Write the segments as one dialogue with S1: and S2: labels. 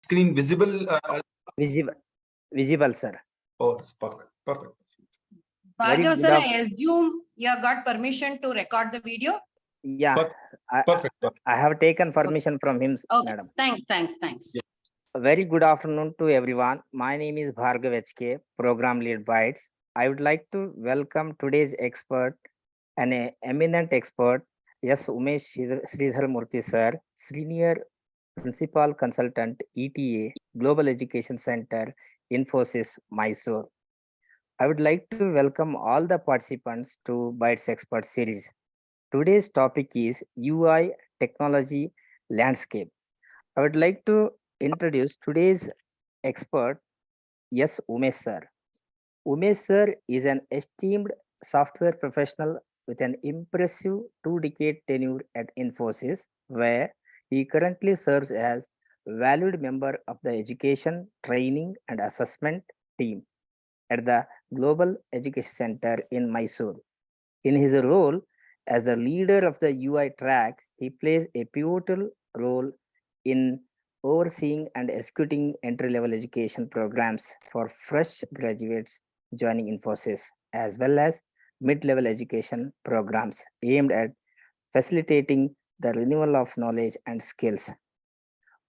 S1: screen visible?
S2: Visible, sir.
S1: Oh, perfect. Perfect.
S3: Bhargav sir, I assume you have got permission to record the video?
S2: Yeah.
S1: Perfect.
S2: I have taken permission from him,
S3: Okay.
S2: madam.
S3: Thanks.
S1: Yeah.
S2: A very good afternoon to everyone. My name is Bhargav HK, Program Lead Bytes. I would like to welcome today's expert, an eminent expert, yes, Shridharamurthy sir, Senior Principal Consultant, ETA, Global Education Center, Infosys Mysuru. I would like to welcome all the participants to Bytes Expert Series. Today's topic is UI Technology Landscape. I would like to introduce today's expert, yes, Umesha sir. Umesha sir is an esteemed software professional with an impressive 2-decade tenure at Infosys, where he currently serves as valued member of the education, training, and assessment team at the Global Education Center in Mysuru. In his role as the leader of the UI track, he plays a pivotal role in overseeing and executing entry-level education programs for fresh graduates joining Infosys, as well as mid-level education programs aimed at facilitating the renewal of knowledge and skills.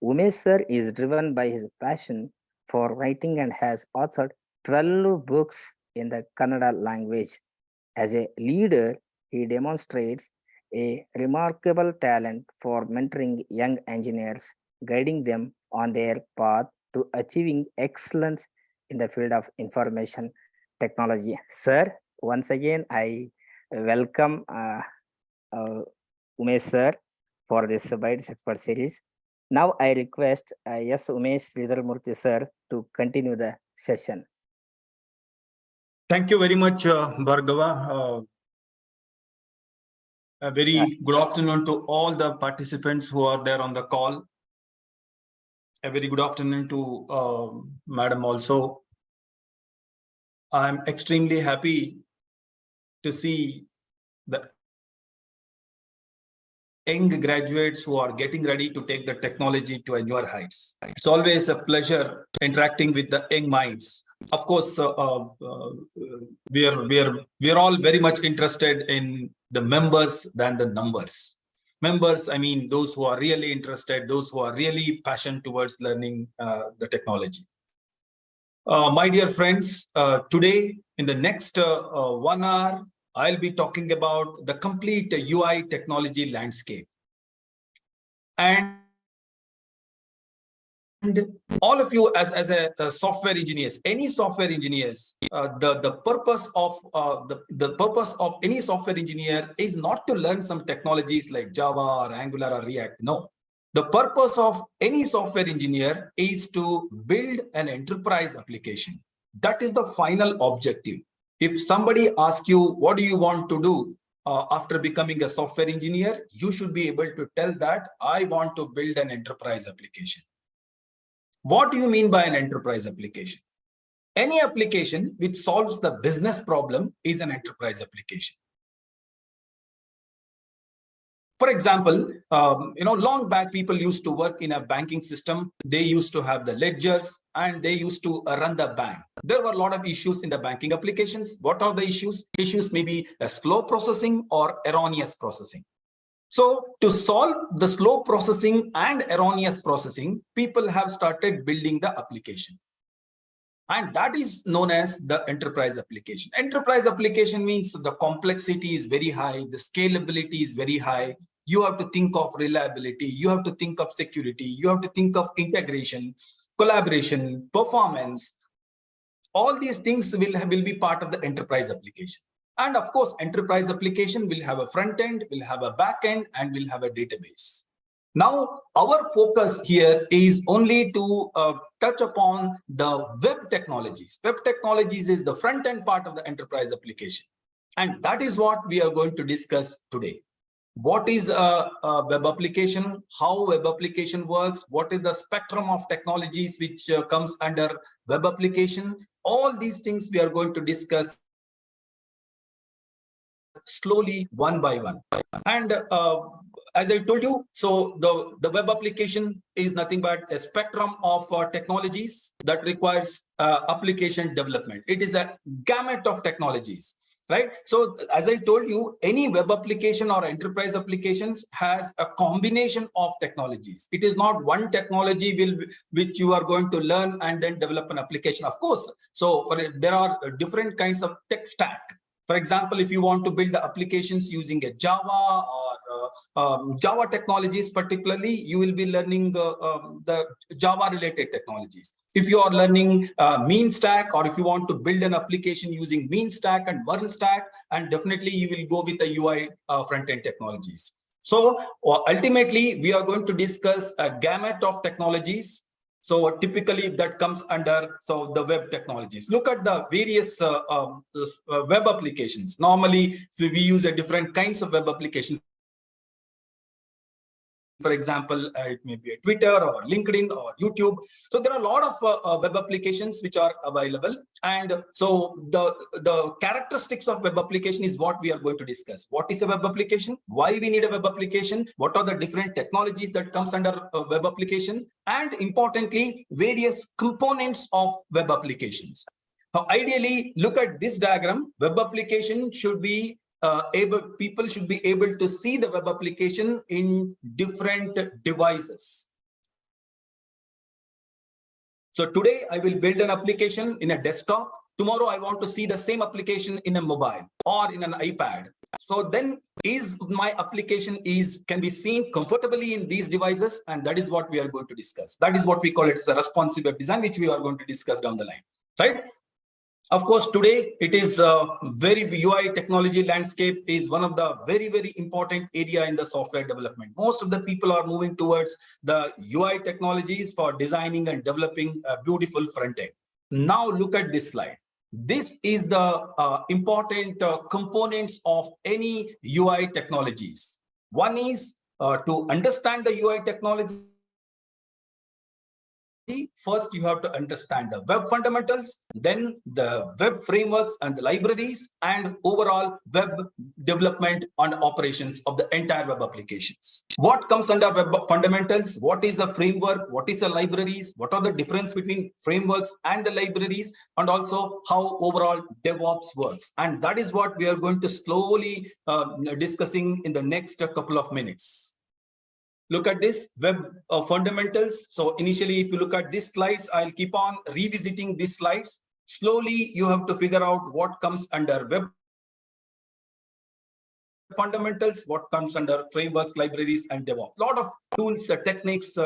S2: Umesh sir is driven by his passion for writing and has authored 12 books in the Kannada language. As a leader, he demonstrates a remarkable talent for mentoring young engineers, guiding them on their path to achieving excellence in the field of information technology. Sir, once again, I welcome Umesh sir for this Bytes Expert series. Now I request yes, Umesh Shridharamurthy sir to continue the session.
S1: Thank you very much, Bhargava. A very good afternoon to all the participants who are there on the call. A very good afternoon to Madam also. I'm extremely happy to see the young graduates who are getting ready to take the technology to a newer heights. It's always a pleasure interacting with the young minds. Of course, we are all very much interested in the members than the numbers. Members, I mean those who are really interested, those who are really passionate towards learning the technology. My dear friends, today in the next 1 hour, I'll be talking about the complete UI technology landscape. And all of you as a software engineers, any software engineers, the purpose of any software engineer is not to learn some technologies like Java or Angular or React. No. The purpose of any software engineer is to build an enterprise application. That is the final objective. If somebody asks you, what do you want to do after becoming a software engineer, you should be able to tell that I want to build an enterprise application. What do you mean by an enterprise application? Any application which solves the business problem is an enterprise application. For example, long back people used to work in a banking system. They used to have the ledgers and they used to run the bank. There were a lot of issues in the banking applications. What are the issues? Issues may be a slow processing or erroneous processing. So to solve the slow processing and erroneous processing, people have started building the application. And that is known as the enterprise application. Enterprise application means the complexity is very high, the scalability is very high. You have to think of reliability, you have to think of security, you have to think of integration, collaboration, performance. All these things will be part of the enterprise application. And of course, enterprise application will have a front end, will have a back end, and will have a database. Now, our focus here is only to touch upon the web technologies. Web technologies is the front end part of the enterprise application. And that is what we are going to discuss today. What is a web application? How web application works? What is the spectrum of technologies which comes under web application? All these things we are going to discuss slowly, one by one. And as I told you, so the web application is nothing but a spectrum of technologies that requires application development. It is a gamut of technologies, right? So as I told you, any web application or enterprise applications has a combination of technologies. It is not one technology which you are going to learn and then develop an application, of course. So there are different kinds of tech stack. For example, if you want to build the applications using a Java or Java technologies, particularly, you will be learning the Java related technologies. If you are learning mean stack, or if you want to build an application using mean stack and Vern stack, and definitely you will go with the UI front-end technologies. So ultimately, we are going to discuss a gamut of technologies. So typically that comes under the web technologies. Look at the various web applications. Normally, we use a different kinds of web applications. For example, it may be a Twitter or LinkedIn or YouTube. So there are a lot of web applications which are available. And so the characteristics of web application is what we are going to discuss. What is a web application? Why we need a web application? What are the different technologies that comes under web applications? And importantly, various components of web applications. Now, ideally, look at this diagram. Web application should be people should be able to see the web application in different devices. So today I will build an application in a desktop. Tomorrow I want to see the same application in a mobile or in an iPad. So then my application can be seen comfortably in these devices, and that is what we are going to discuss. That is what we call it as a responsive web design, which we are going to discuss down the line, right? Of course, today it is very UI technology landscape is one of the very, very important area in the software development. Most of the people are moving towards the UI technologies for designing and developing a beautiful front end. Now look at this slide. This is the important components of any UI technologies. One is to understand the UI technology. First, you have to understand the web fundamentals, then the web frameworks and the libraries, and overall web development and operations of the entire web applications. What comes under web fundamentals? What is a framework? What is a libraries? What are the difference between frameworks and the libraries? And also how overall DevOps works. And that is what we are going to slowly discussing in the next couple of minutes. Look at this web fundamentals. So initially, if you look at these slides, I'll keep on revisiting these slides. Slowly, you have to figure out what comes under web fundamentals, what comes under frameworks, libraries, and DevOps. A lot of tools, techniques,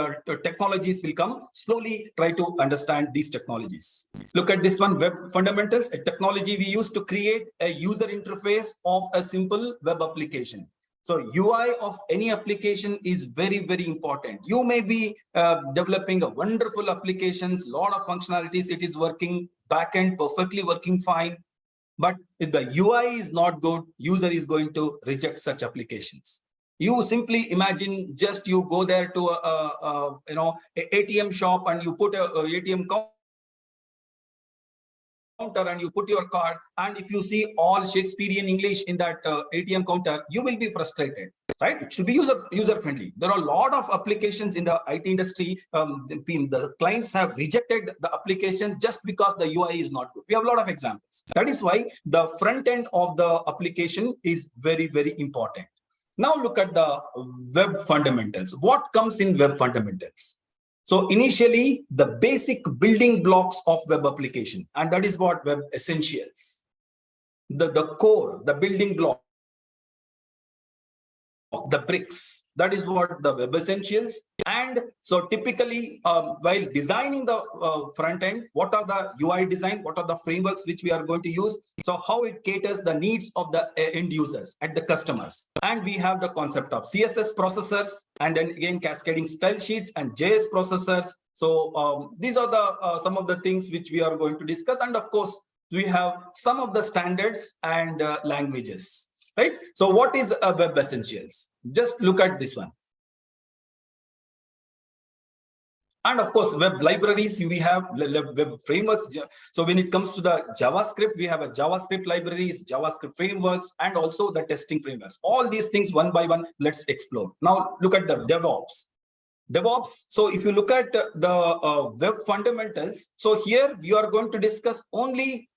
S1: technologies will come. Slowly try to understand these technologies. Look at this one, web fundamentals, a technology we use to create a user interface of a simple web application. So UI of any application is very, very important. You may be developing a wonderful applications, lot of functionalities, it is working backend perfectly working fine. But if the UI is not good, user is going to reject such applications. You simply imagine just you go there to a ATM shop and you put a ATM counter and you put your card, and if you see all Shakespearean English in that ATM counter, you will be frustrated, right? It should be user friendly. There are a lot of applications in the IT industry. The clients have rejected the application just because the UI is not good. We have a lot of examples. That is why the front end of the application is very, very important. Now look at the web fundamentals. What comes in web fundamentals? So initially, the basic building blocks of web application, and that is what web essentials. The core, the building block, the bricks, that is what the web essentials. And so typically, while designing the front end, what are the UI design, what are the frameworks which we are going to use? So how it caters the needs of the end users and the customers. And we have the concept of CSS processors, and then again cascading style sheets and JS processors. So these are the some of the things which we are going to discuss. And of course, we have some of the standards and languages. Right? So what is a web essentials? Just look at this one. And of course, web libraries, we have web frameworks. So when it comes to the JavaScript, we have a JavaScript libraries, JavaScript frameworks, and also the testing frameworks. All these things one by one, let's explore. Now look at the DevOps. So if you look at the web fundamentals, so here you are going to discuss only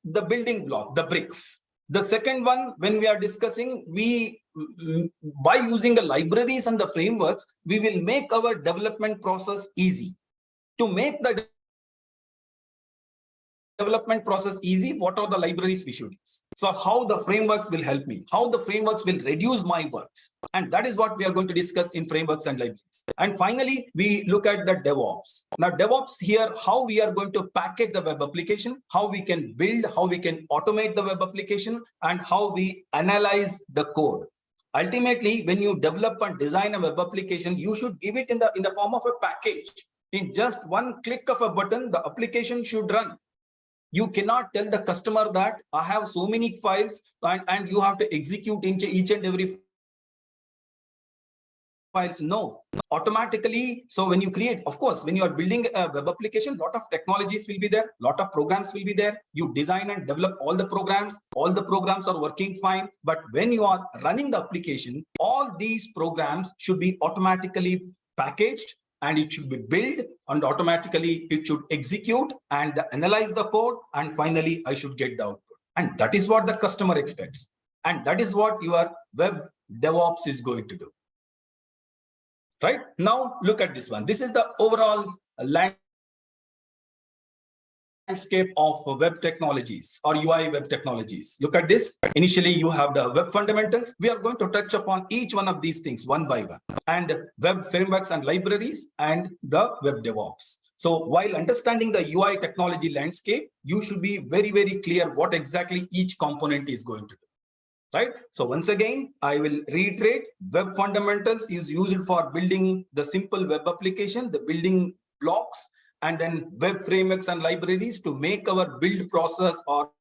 S1: the building block, the bricks. The second one, when we are discussing, by using the libraries and the frameworks, we will make our development process easy. To make the development process easy, what are the libraries we should use? So how the frameworks will help me, how the frameworks will reduce my works. And that is what we are going to discuss in frameworks and libraries. And finally, we look at the DevOps. Now DevOps here, how we are going to package the web application, how we can build, how we can automate the web application, and how we analyze the code. Ultimately, when you develop and design a web application, you should give it in the form of a package. In just one click of a button, the application should run. You cannot tell the customer that I have so many files and you have to execute each and every files. No, automatically. So when you create, of course, when you are building a web application, lot of technologies will be there, lot of programs will be there. You design and develop all the programs are working fine. But when you are running the application, all these programs should be automatically packaged, and it should be built, and automatically it should execute and analyze the code, and finally I should get the output. And that is what the customer expects. And that is what your web DevOps is going to do. Right? Now look at this one. This is the overall landscape of web technologies or UI web technologies. Look at this. Initially, you have the web fundamentals. We are going to touch upon each one of these things one by one, and web frameworks and libraries and the web DevOps. So while understanding the UI technology landscape, you should be very, very clear what exactly each component is going to do. Right? So once again, I will reiterate, web fundamentals is used for building the simple web application, the building blocks, and then web frameworks and libraries to make our build process or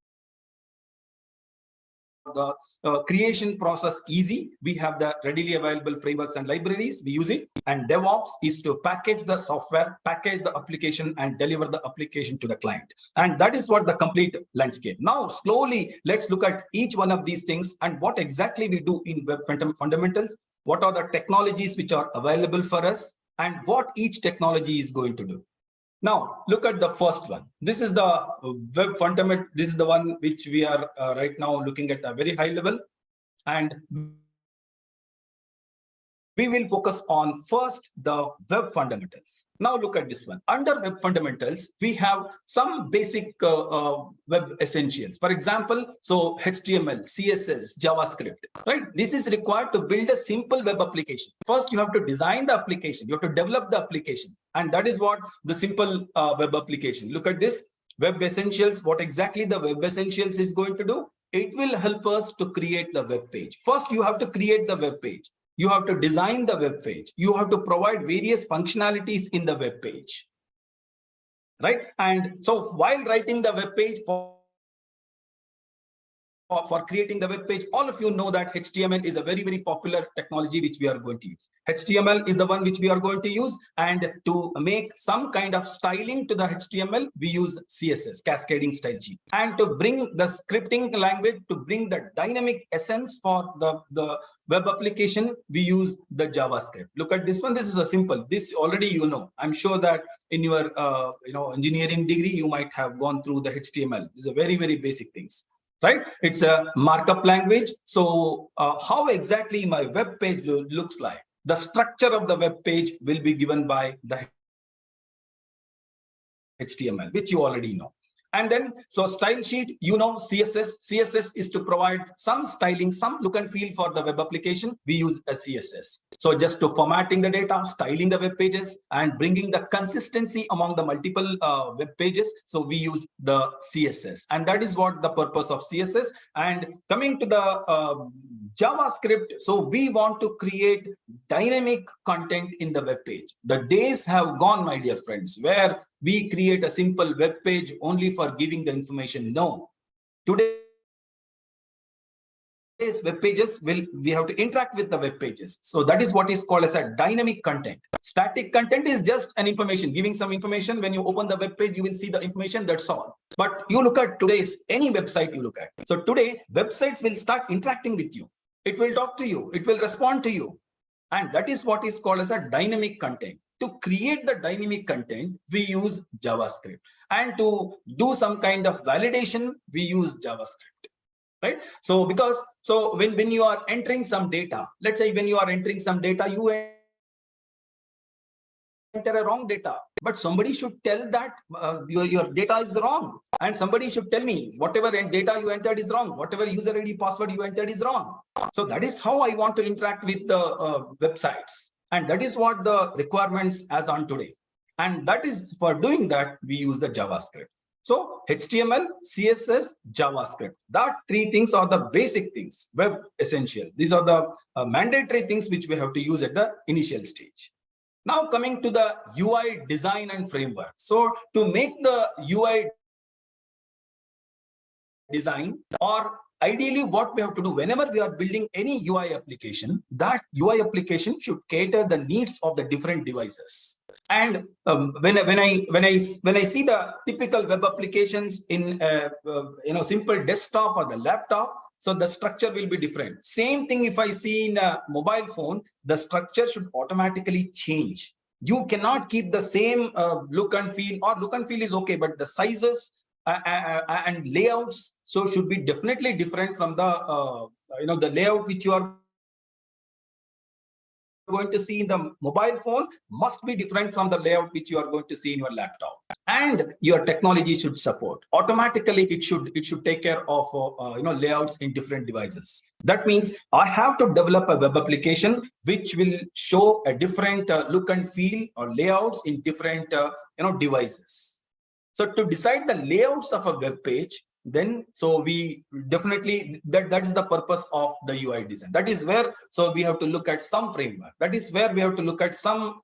S1: the creation process easy. We have the readily available frameworks and libraries. We use it. And DevOps is to package the software, package the application, and deliver the application to the client. And that is what the complete landscape. Now, slowly, let's look at each one of these things and what exactly we do in web fundamentals. What are the technologies which are available for us, and what each technology is going to do. Now, look at the first one. This is the web fundament. This is the one which we are right now looking at a very high level. And we will focus on first the web fundamentals. Now look at this one. Under web fundamentals, we have some basic web essentials. For example, so HTML, CSS, JavaScript, right? This is required to build a simple web application. First, you have to design the application. You have to develop the application. And that is what the simple web application. Look at this. Web essentials. What exactly the web essentials is going to do? It will help us to create the web page. First, you have to create the web page. You have to design the web page. You have to provide various functionalities in the web page, right? And so while writing the web page for creating the web page, all of you know that HTML is a very, very popular technology which we are going to use. HTML is the one which we are going to use, and to make some kind of styling to the HTML, we use CSS, cascading style sheet. And to bring the scripting language, to bring the dynamic essence for the web application, we use the JavaScript. Look at this one. This is a simple. This already you know. I'm sure that in your engineering degree, you might have gone through the HTML. These are very, very basic things. Right? It's a markup language. So how exactly my web page looks like? The structure of the web page will be given by the HTML, which you already know. And then, so style sheet, CSS. CSS is to provide some styling, some look and feel for the web application. We use a CSS. So just to formatting the data, styling the web pages, and bringing the consistency among the multiple web pages. So we use the CSS. And that is what the purpose of CSS. And coming to the JavaScript, so we want to create dynamic content in the web page. The days have gone, my dear friends, where we create a simple web page only for giving the information. No. Today, web pages we have to interact with the web pages. So that is what is called as a dynamic content. Static content is just an information, giving some information. When you open the web page, you will see the information, that's all. But you look at today's any website you look at. So today websites will start interacting with you. It will talk to you, it will respond to you. And that is what is called as a dynamic content. To create the dynamic content, we use JavaScript. And to do some kind of validation, we use JavaScript. Right? So when you are entering some data, let's say when you are entering some data, you enter a wrong data, but somebody should tell that your data is wrong, and somebody should tell me whatever data you entered is wrong, whatever user ID password you entered is wrong. So that is how I want to interact with the websites, and that is what the requirements as on today. And that is, for doing that, we use the JavaScript. So HTML, CSS, JavaScript, that three things are the basic things, web essential. These are the mandatory things which we have to use at the initial stage. Now coming to the UI design and framework. So to make the UI design, or ideally what we have to do whenever we are building any UI application, that UI application should cater the needs of the different devices. And when I see the typical web applications in simple desktop or the laptop, so the structure will be different. Same thing if I see in a mobile phone, the structure should automatically change. You cannot keep the same look and feel, or look and feel is okay, but the sizes and layouts so should be definitely different from the the layout which you are going to see in the mobile phone must be different from the layout which you are going to see in your laptop. And your technology should support automatically. It should take care of layouts in different devices. That means I have to develop a web application which will show a different look and feel or layouts in different devices. So to decide the layouts of a web page, then so we definitely that is the purpose of the UI design. That is where so we have to look at some framework. That is where we have to look at some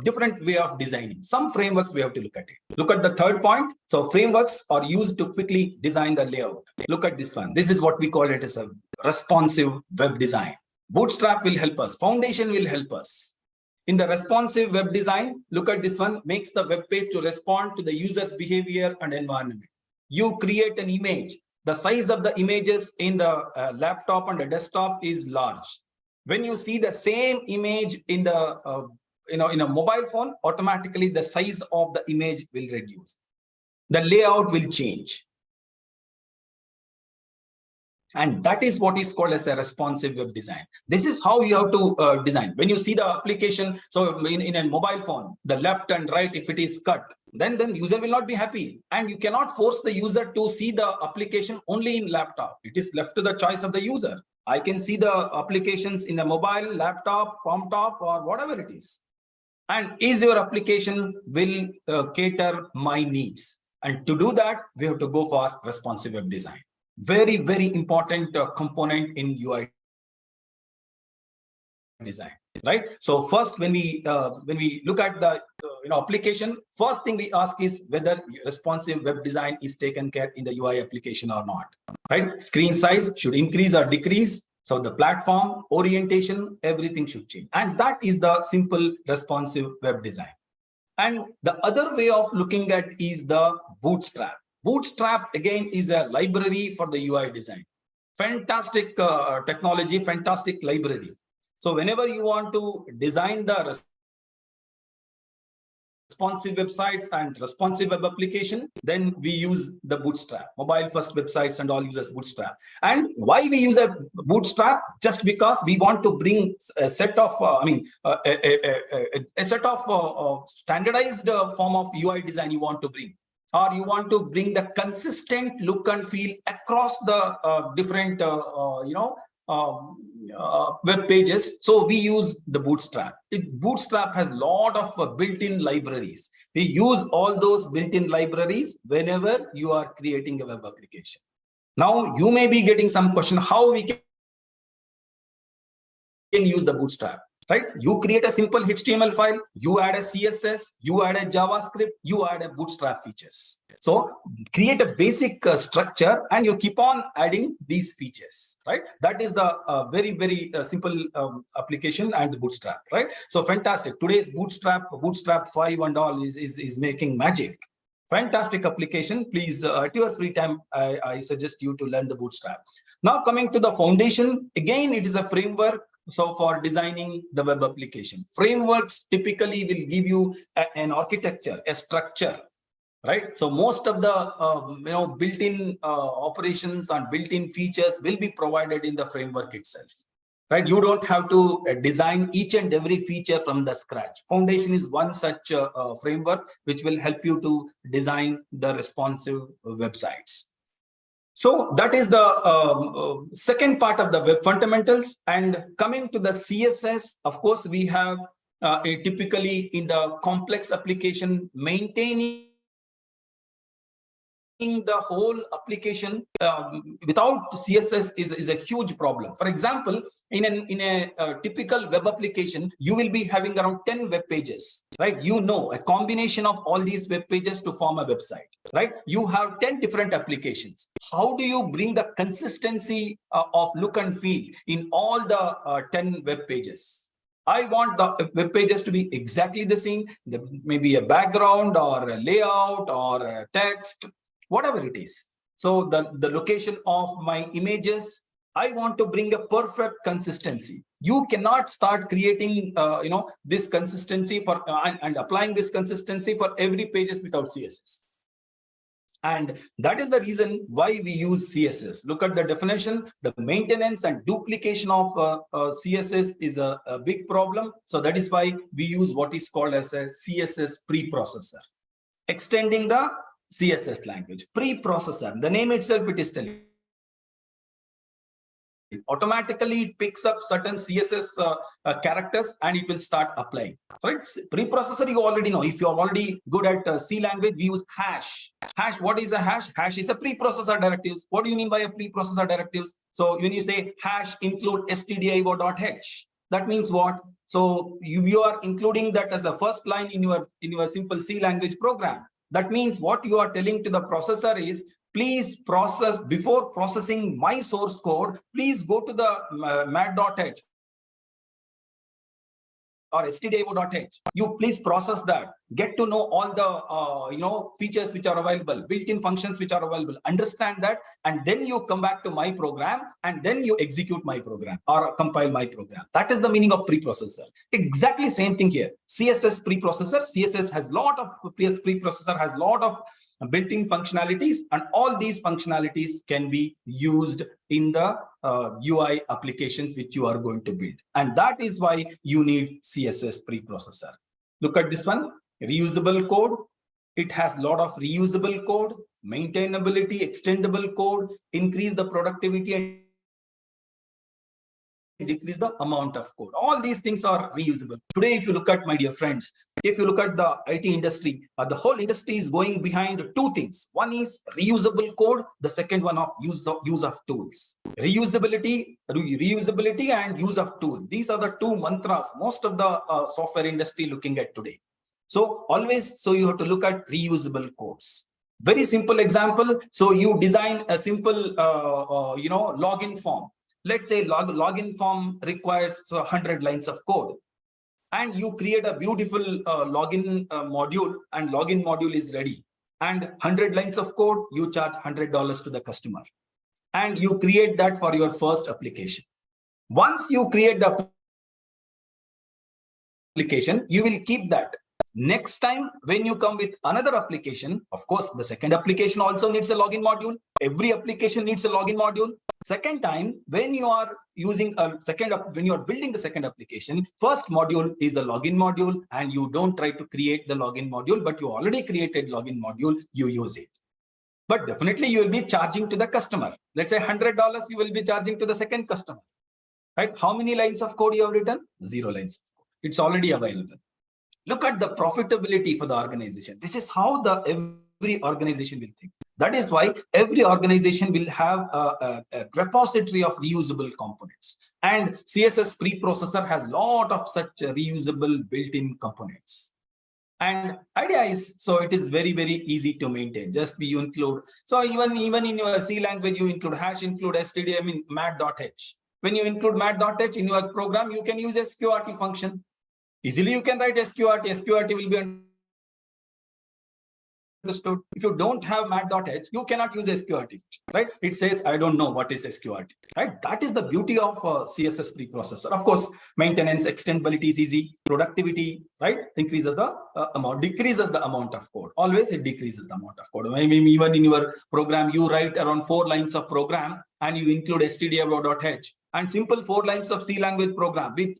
S1: different way of designing. Some frameworks we have to look at it. Look at the third point. So frameworks are used to quickly design the layout. Look at this one. This is what we call it as a responsive web design. Bootstrap will help us. Foundation will help us. In the responsive web design, look at this one, makes the web page to respond to the user's behavior and environment. You create an image. The size of the images in the laptop and the desktop is large. When you see the same image in the in a mobile phone, automatically the size of the image will reduce. The layout will change. And that is what is called as a responsive web design. This is how you have to design. When you see the application, so in a mobile phone, the left and right, if it is cut, then user will not be happy. And you cannot force the user to see the application only in laptop. It is left to the choice of the user. I can see the applications in a mobile, laptop, palm top, or whatever it is. And is your application will cater my needs? And to do that, we have to go for responsive web design. Very, very important component in UI design, right? So first, when we look at the application, first thing we ask is whether responsive web design is taken care in the UI application or not, right? Screen size should increase or decrease. So the platform, orientation, everything should change. And that is the simple responsive web design. And the other way of looking at is the Bootstrap. Bootstrap, again, is a library for the UI design. Fantastic technology, fantastic library. So whenever you want to design the responsive websites and responsive web application, then we use the Bootstrap. Mobile first websites and all uses Bootstrap. And why we use a Bootstrap? Just because we want to bring a set of, a set of standardized form of UI design you want to bring. Or you want to bring the consistent look and feel across the different, web pages. So we use the Bootstrap. Bootstrap has a lot of built-in libraries. We use all those built-in libraries whenever you are creating a web application. Now, you may be getting some question, how we can use the Bootstrap. right? You create a simple HTML file, you add a CSS, you add a JavaScript, you add a bootstrap features. So create a basic structure and you keep on adding these features, right? That is the very simple application and bootstrap, right? So fantastic. Today's bootstrap 5 and all is making magic. Fantastic application. Please, at your free time, I suggest you to learn the bootstrap. Now coming to the foundation, again, it is a framework. So for designing the web application, frameworks typically will give you an architecture, a structure, right? So most of the built-in operations and built-in features will be provided in the framework itself, right? You don't have to design each and every feature from the scratch. Foundation is one such framework which will help you to design the responsive websites. So that is the second part of the web fundamentals. And coming to the CSS, of course, we have typically in the complex application, maintaining the whole application without CSS is a huge problem. For example, in a typical web application, you will be having around 10 web pages, right? You know, a combination of all these web pages to form a website, right? You have 10 different applications. How do you bring the consistency of look and feel in all the 10 web pages? I want the web pages to be exactly the same, maybe a background or a layout or a text, whatever it is. So the location of my images, I want to bring a perfect consistency. You cannot start creating, this consistency for and applying this consistency for every pages without CSS. And that is the reason why we use CSS. Look at the definition. The maintenance and duplication of CSS is a big problem. So that is why we use what is called as a CSS preprocessor. Extending the CSS language. Preprocessor. The name itself, it is telling. Automatically it picks up certain CSS characters and it will start applying. So it's preprocessor, you already know. If you're already good at C language, we use hash. Hash, what is a hash? Hash is a preprocessor directives. What do you mean by a preprocessor directives? So when you say hash include stdio.h, that means what? So you are including that as a first line in your simple C language program. That means what you are telling to the processor is, please process, before processing my source code, please go to the mat.h or stdio.h. You please process that. Get to know all the features which are available, built-in functions which are available. Understand that, and then you come back to my program, and then you execute my program or compile my program. That is the meaning of preprocessor. Exactly same thing here. CSS preprocessor. CSS has lot of preprocessor has lot of built-in functionalities, and all these functionalities can be used in the UI applications which you are going to build. And that is why you need CSS preprocessor. Look at this one, reusable code. It has a lot of reusable code, maintainability, extendable code, increase the productivity and decrease the amount of code. All these things are reusable. Today, if you look at, my dear friends, if you look at the IT industry, the whole industry is going behind two things. One is reusable code. The second one of use of tools. Reusability and use of tools. These are the two mantras most of the software industry looking at today. So always, so you have to look at reusable codes. Very simple example. So you design a simple, login form. Let's say login form requires 100 lines of code, and you create a beautiful login module, and login module is ready. And 100 lines of code, you charge $100 to the customer, and you create that for your first application. Once you create the application, you will keep that. Next time, when you come with another application, of course, the second application also needs a login module. Every application needs a login module. Second time, when you are using when you are building the second application, first module is the login module, and you don't try to create the login module, but you already created login module, you use it. But definitely you will be charging to the customer. Let's say $100 you will be charging to the second customer, right? How many lines of code you have written? 0 lines of code. It's already available. Look at the profitability for the organization. This is how the every organization will think. That is why every organization will have a repository of reusable components. And CSS preprocessor has a lot of such reusable built-in components. And idea is, so it is very, very easy to maintain. Just you include, so even in your C language, you include hash, include std, mat.h. When you include mat.h in your program, you can use sqrt function. Easily you can write sqrt. Sqrt will be understood. If you don't have mat.h, you cannot use sqrt, right? It says, I don't know what is sqrt, right? That is the beauty of CSS preprocessor. Of course, maintenance, extendability is easy. Productivity, right? Increases the amount, decreases the amount of code. Always it decreases the amount of code. Even in your program, you write around 4 lines of program and you include stdio.h and simple 4 lines of C language program with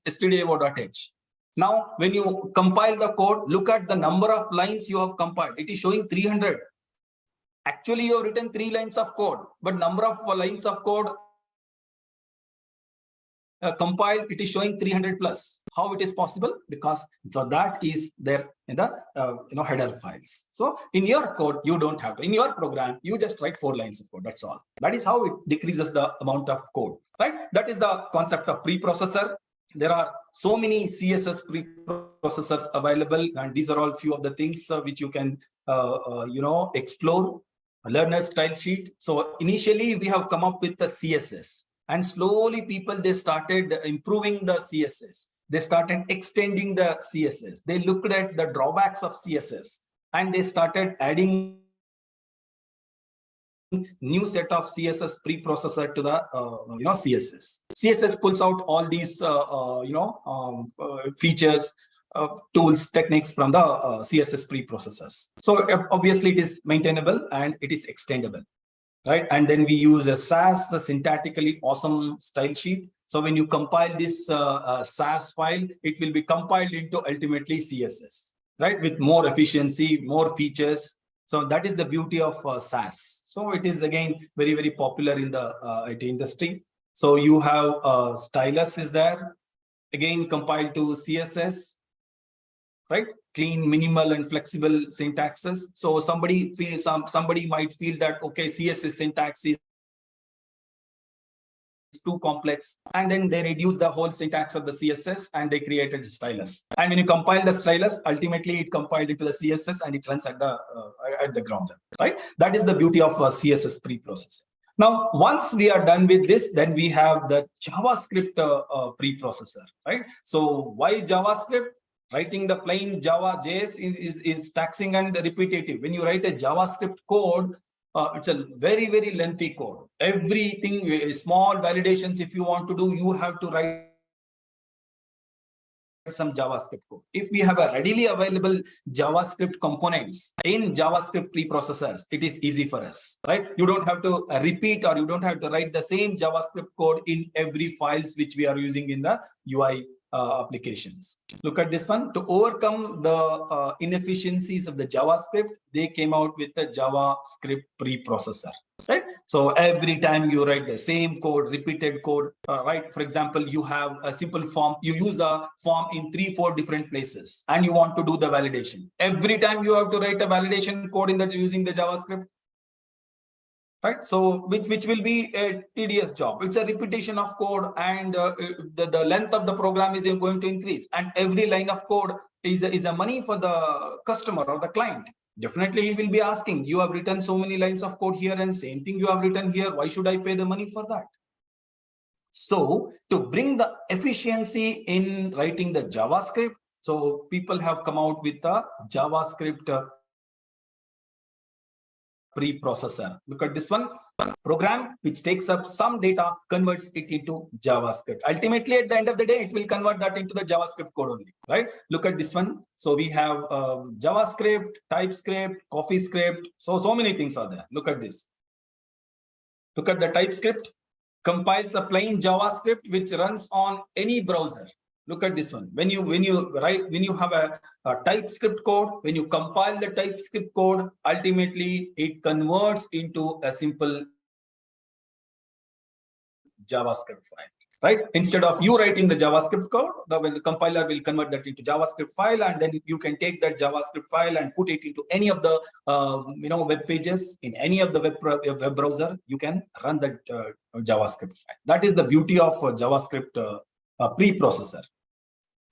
S1: stdio.h. Now, when you compile the code, look at the number of lines you have compiled. It is showing 300. Actually, you have written 3 lines of code, but number of lines of code compiled, it is showing 300 plus. How it is possible? Because so that is there in the header files. So in your code, you don't have to. In your program, you just write 4 lines of code. That's all. That is how it decreases the amount of code, right? That is the concept of preprocessor. There are so many CSS preprocessors available, and these are all few of the things which you can explore. Learner style sheet. So initially we have come up with the CSS, and slowly people, they started improving the CSS. They started extending the CSS. They looked at the drawbacks of CSS, and they started adding new set of CSS preprocessor to the CSS. CSS pulls out all these features, tools, techniques from the CSS preprocessors. So obviously it is maintainable and it is extendable, right? And then we use a SAS, the syntactically awesome style sheet. So when you compile this SAS file, it will be compiled into ultimately CSS, right? With more efficiency, more features. So that is the beauty of SAS. So it is again very, very popular in the IT industry. So you have stylus is there, again compiled to CSS, right? Clean, minimal, and flexible syntaxes. So somebody might feel that okay, CSS syntax is too complex, and then they reduce the whole syntax of the CSS and they created stylus. And when you compile the stylus, ultimately it compiled into the CSS and it runs at the ground level, right? That is the beauty of CSS preprocessing. Now, once we are done with this, then we have the JavaScript preprocessor, right? So why JavaScript? Writing the plain Java JS is taxing and repetitive. When you write a JavaScript code, it's a very, very lengthy code. Everything, small validations, if you want to do, you have to write some JavaScript code. If we have a readily available JavaScript components in JavaScript preprocessors, it is easy for us, right? You don't have to repeat, or you don't have to write the same JavaScript code in every files which we are using in the UI applications. Look at this one. To overcome the inefficiencies of the JavaScript, they came out with the JavaScript preprocessor, right? So every time you write the same code, repeated code, right? For example, you have a simple form, you use a form in 3-4 different places, and you want to do the validation. Every time you have to write a validation code in that using the JavaScript, right? So which will be a tedious job. It's a repetition of code, and the length of the program is going to increase, and every line of code is a money for the customer or the client. Definitely he will be asking, you have written so many lines of code here and same thing you have written here, why should I pay the money for that? So to bring the efficiency in writing the JavaScript, so people have come out with the JavaScript preprocessor. Look at this one. Program which takes up some data, converts it into JavaScript. Ultimately, at the end of the day, it will convert that into the JavaScript code only, right? Look at this one. So we have JavaScript, TypeScript, CoffeeScript. So many things are there. Look at this. Look at the TypeScript. Compiles a plain JavaScript which runs on any browser. Look at this one. When you have a TypeScript code, when you compile the TypeScript code, ultimately it converts into a simple JavaScript file. right? Instead of you writing the JavaScript code, the compiler will convert that into JavaScript file, and then you can take that JavaScript file and put it into any of the web pages in any of the web browser. You can run that JavaScript file. That is the beauty of JavaScript preprocessor.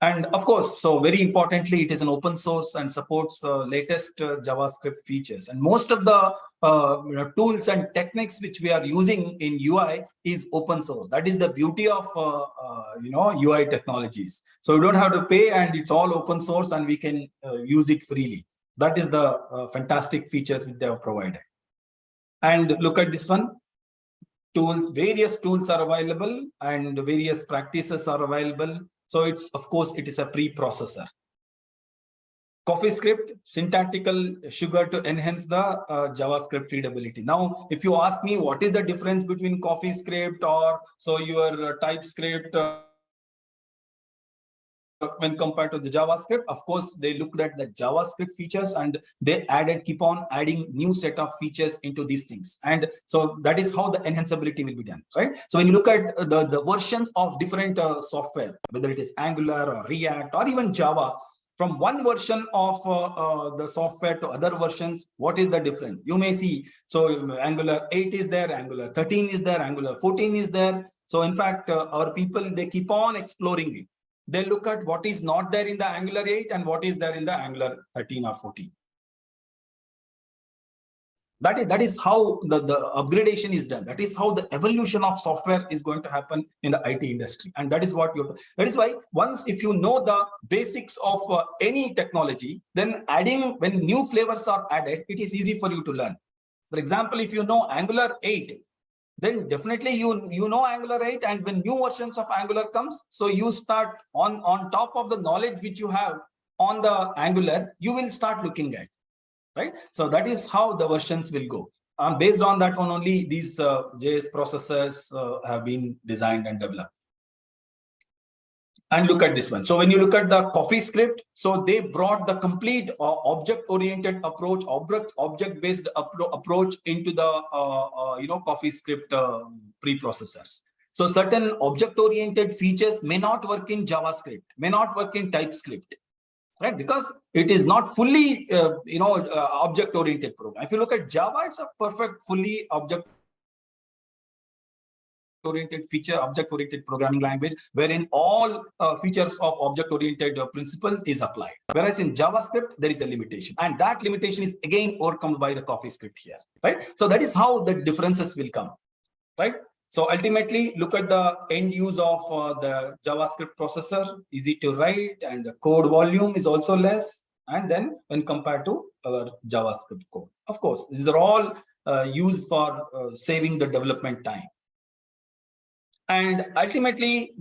S1: And of course, so very importantly, it is an open source and supports latest JavaScript features. And most of the tools and techniques which we are using in UI is open source. That is the beauty of UI technologies. So you don't have to pay, and it's all open source, and we can use it freely. That is the fantastic features which they have provided. And look at this one. Tools, various tools are available, and various practices are available. So it's, of course, it is a preprocessor. CoffeeScript, syntactical sugar to enhance the JavaScript readability. Now, if you ask me what is the difference between CoffeeScript or so your TypeScript when compared to the JavaScript, of course, they looked at the JavaScript features and they keep on adding new set of features into these things. And so that is how the enhanceability will be done, right? So when you look at the versions of different software, whether it is Angular or React or even Java, from one version of the software to other versions, what is the difference? You may see, so Angular 8 is there, Angular 13 is there, Angular 14 is there. So in fact, our people, they keep on exploring it. They look at what is not there in the Angular 8 and what is there in the Angular 13 or 14. That is how the upgradation is done. That is how the evolution of software is going to happen in the IT industry. And that is what that is why once if you know the basics of any technology, then when new flavors are added, it is easy for you to learn. For example, if you know Angular 8, then definitely you know Angular 8, and when new versions of Angular comes, so you start on top of the knowledge which you have on the Angular, you will start looking at, right? So that is how the versions will go. Based on that one only, these JS processors have been designed and developed. And look at this one. So when you look at the CoffeeScript, so they brought the complete object-oriented approach, object-based approach into the CoffeeScript preprocessors. So certain object-oriented features may not work in JavaScript, may not work in TypeScript, right? Because it is not fully object-oriented program. If you look at Java, it's a perfect fully object-oriented object-oriented programming language, wherein all features of object-oriented principles is applied. Whereas in JavaScript, there is a limitation, and that limitation is again overcome by the CoffeeScript here, right? So that is how the differences will come, right? So ultimately, look at the end use of the JavaScript processor, easy to write, and the code volume is also less. And then when compared to our JavaScript code, of course, these are all used for saving the development time. And ultimately,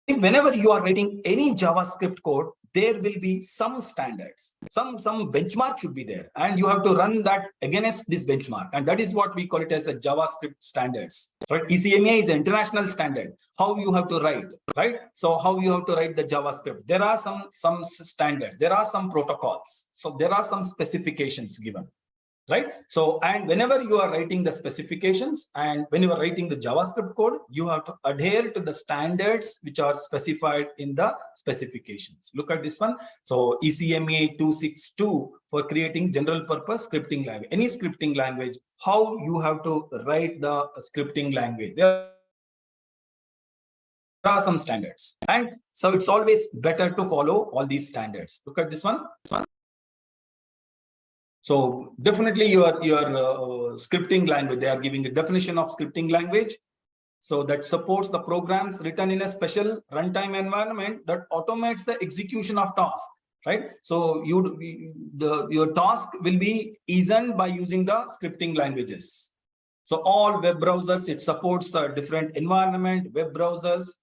S1: whenever you are writing any JavaScript code, there will be some standards, some benchmark should be there, and you have to run that against this benchmark, and that is what we call it as a JavaScript standards. Right? ECMA is an international standard. How you have to write, right? So how you have to write the JavaScript. There are some standard. There are some protocols. So there are some specifications given. Right? So, and whenever you are writing the specifications and when you are writing the JavaScript code, you have to adhere to the standards which are specified in the specifications. Look at this one. So ECMA 262 for creating general purpose scripting language. Any scripting language, how you have to write the scripting language. There are some standards. And so it's always better to follow all these standards. Look at this one. So definitely your scripting language, they are giving a definition of scripting language. So that supports the programs written in a special runtime environment that automates the execution of tasks, right? So your task will be eased by using the scripting languages. So all web browsers, it supports a different environment, web browsers.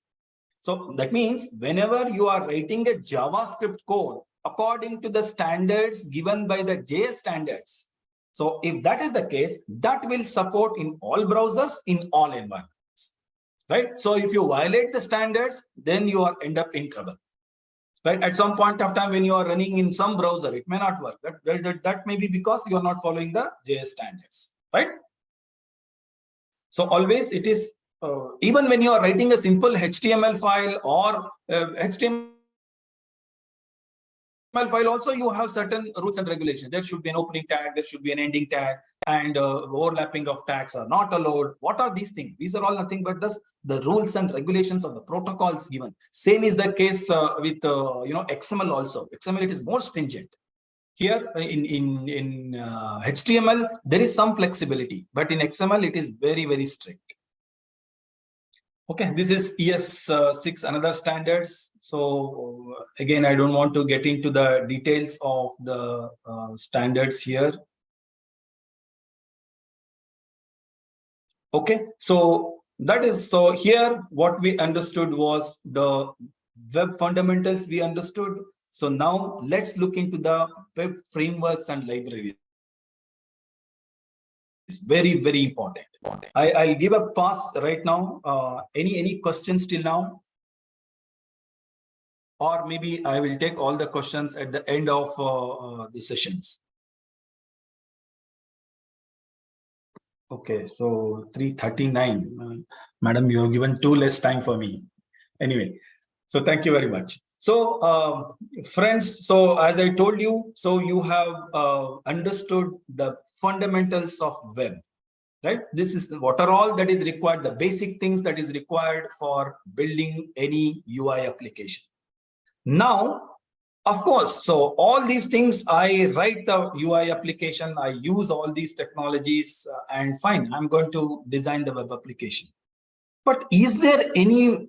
S1: So that means whenever you are writing a JavaScript code, according to the standards given by the JS standards. So if that is the case, that will support in all browsers, in all environments, right? So if you violate the standards, then you are end up in trouble, right? At some point of time when you are running in some browser, it may not work. That may be because you are not following the JS standards, right? So always it is, even when you are writing a simple HTML file or HTML file also, you have certain rules and regulations. There should be an opening tag, there should be an ending tag, and overlapping of tags are not allowed. What are these things? These are all nothing but the rules and regulations of the protocols given. Same is the case with XML also. XML, it is more stringent. Here in HTML, there is some flexibility, but in XML, it is very, very strict. Okay, this is ES6, another standards. So again, I don't want to get into the details of the standards here. Okay, so that is, so here what we understood was the web fundamentals we understood. So now let's look into the web frameworks and libraries. It's very, very important. I'll give a pass right now. Any questions till now? Or maybe I will take all the questions at the end of the sessions. Okay, so 3:39. Madam, you have given too less time for me. Anyway, so thank you very much. So friends, so as I told you, so you have understood the fundamentals of web, right? This is what are all that is required, the basic things that is required for building any UI application. Now, of course, so all these things, I write the UI application, I use all these technologies, and fine, I'm going to design the web application. But is there any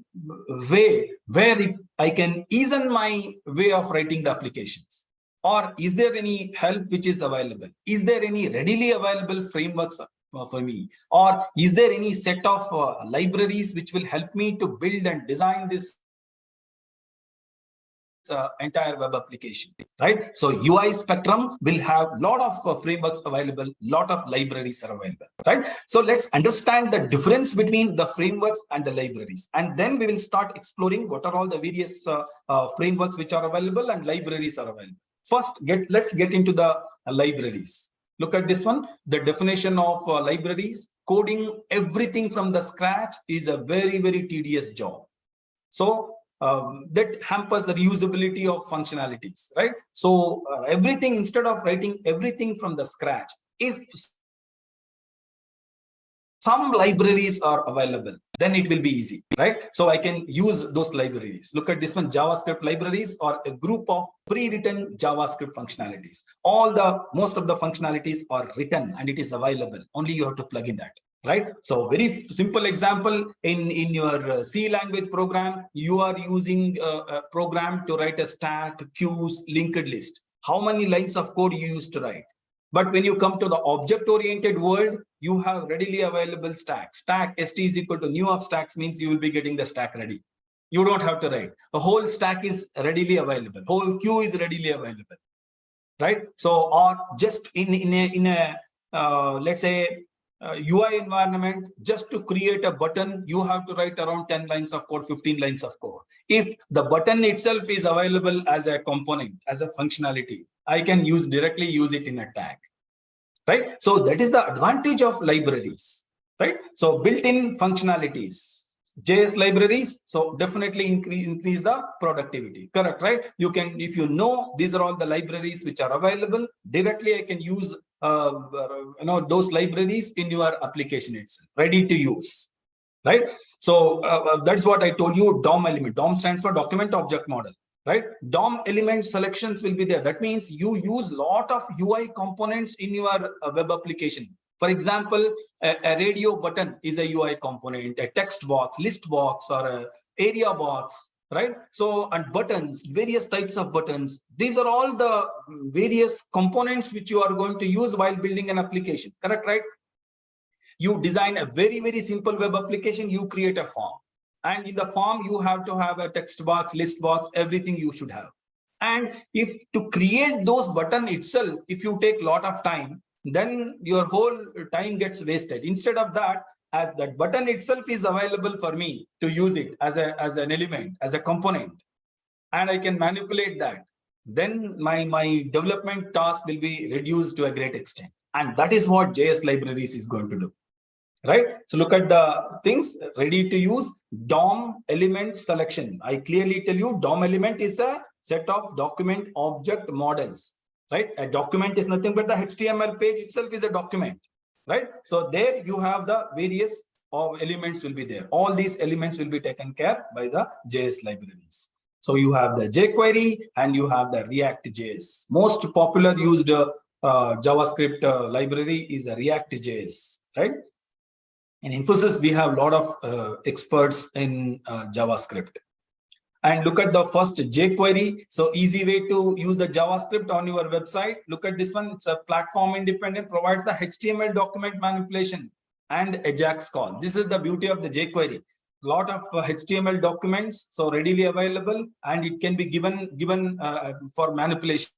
S1: way where I can ease my way of writing the applications? Or is there any help which is available? Is there any readily available frameworks for me? Or is there any set of libraries which will help me to build and design this entire web application, right? So UI spectrum will have a lot of frameworks available, lot of libraries are available, right? So let's understand the difference between the frameworks and the libraries, and then we will start exploring what are all the various frameworks which are available and libraries are available. First, let's get into the libraries. Look at this one. The definition of libraries: coding everything from the scratch is a very, very tedious job. So that hampers the reusability of functionalities, right? So everything, instead of writing everything from the scratch, if some libraries are available, then it will be easy, right? So I can use those libraries. Look at this one. JavaScript libraries are a group of pre-written JavaScript functionalities. Most of the functionalities are written and it is available. Only you have to plug in that. Right? So very simple example, in your C language program, you are using a program to write a stack, queues, linked list. How many lines of code you used to write? But when you come to the object-oriented world, you have readily available stack. Stack st is equal to new of stacks means you will be getting the stack ready. You don't have to write. The whole stack is readily available. Whole queue is readily available. Right? So, or just in a let's say, UI environment, just to create a button, you have to write around 10 lines of code, 15 lines of code. If the button itself is available as a component, as a functionality, I can directly use it in a tag, right? So that is the advantage of libraries, right? So built-in functionalities, JS libraries, so definitely increase the productivity, correct, right? You can, if you know these are all the libraries which are available, directly I can use those libraries in your application itself, ready to use, right? So that's what I told you. DOM element. DOM stands for document object model, right? DOM element selections will be there. That means you use lot of UI components in your web application. For example, a radio button is a UI component, a text box, list box, or a area box, right? So, and buttons, various types of buttons. These are all the various components which you are going to use while building an application, correct, right? You design a very, very simple web application, you create a form. And in the form, you have to have a text box, list box, everything you should have. And if to create those button itself, if you take a lot of time, then your whole time gets wasted. Instead of that, as that button itself is available for me to use it as an element, as a component, and I can manipulate that, then my development task will be reduced to a great extent. And that is what JS libraries is going to do. right? So look at the things ready to use. DOM element selection. I clearly tell you DOM element is a set of document object models, right? A document is nothing but the HTML page itself is a document, right? So there you have the various of elements will be there. All these elements will be taken care by the JS libraries. So you have the jQuery and you have the React JS. Most popular used JavaScript library is a React JS, right? In Infosys, we have a lot of experts in JavaScript. And look at the first jQuery. So easy way to use the JavaScript on your website. Look at this one. It's a platform independent, provides the HTML document manipulation and Ajax call. This is the beauty of the jQuery. A lot of HTML documents, so readily available, and it can be given for manipulation.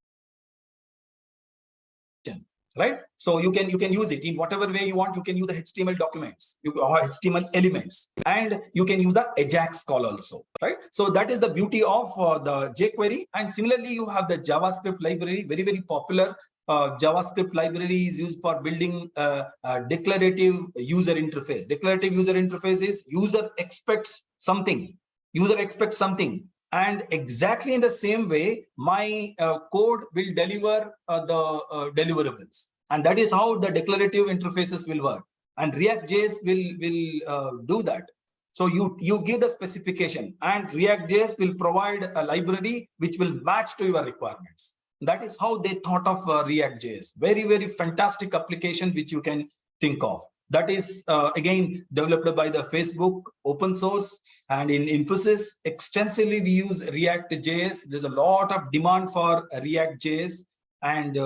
S1: Right? So you can use it in whatever way you want. You can use the HTML documents or HTML elements, and you can use the Ajax call also, right? So that is the beauty of the jQuery. And similarly, you have the JavaScript library, very, very popular. JavaScript library is used for building a declarative user interface. Declarative user interface is user expects something. User expects something. And exactly in the same way, my code will deliver the deliverables. And that is how the declarative interfaces will work. And React.js will do that. So you give the specification, and React.js will provide a library which will match to your requirements. That is how they thought of React.js. Very, very fantastic application which you can think of. That is, again, developed by the Facebook, open source, and in Infosys, extensively we use React.js. There's a lot of demand for React.js. And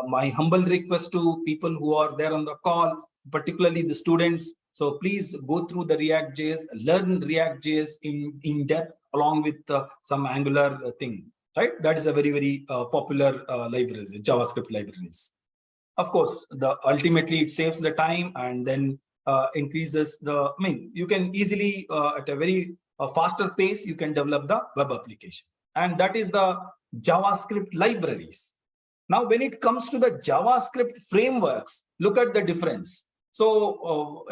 S1: my humble request to people who are there on the call, particularly the students, so please go through the React.js, learn React.js in depth along with some Angular thing, right? That is a very, very popular libraries, JavaScript libraries. Of course, ultimately it saves the time and then increases the, you can easily at a very faster pace, you can develop the web application. And that is the JavaScript libraries. Now, when it comes to the JavaScript frameworks, look at the difference. So,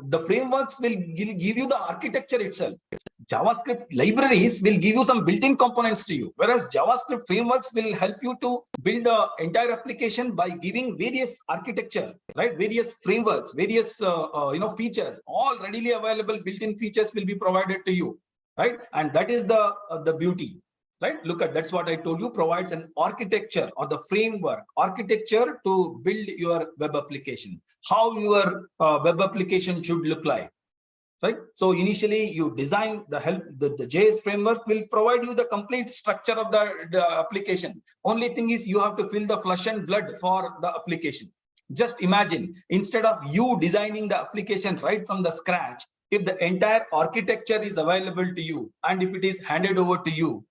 S1: the frameworks will give you the architecture itself. JavaScript libraries will give you some built-in components to you, whereas JavaScript frameworks will help you to build the entire application by giving various architecture, right? Various frameworks, various features, all readily available built-in features will be provided to you, right? And that is the beauty. Right? Look at, that's what I told you, provides an architecture or the framework architecture to build your web application, how your web application should look like. Right? So initially you design the JS framework will provide you the complete structure of the application. Only thing is you have to fill the flesh and blood for the application. Just imagine, instead of you designing the application right from the scratch, if the entire architecture is available to you and if it is handed over to you,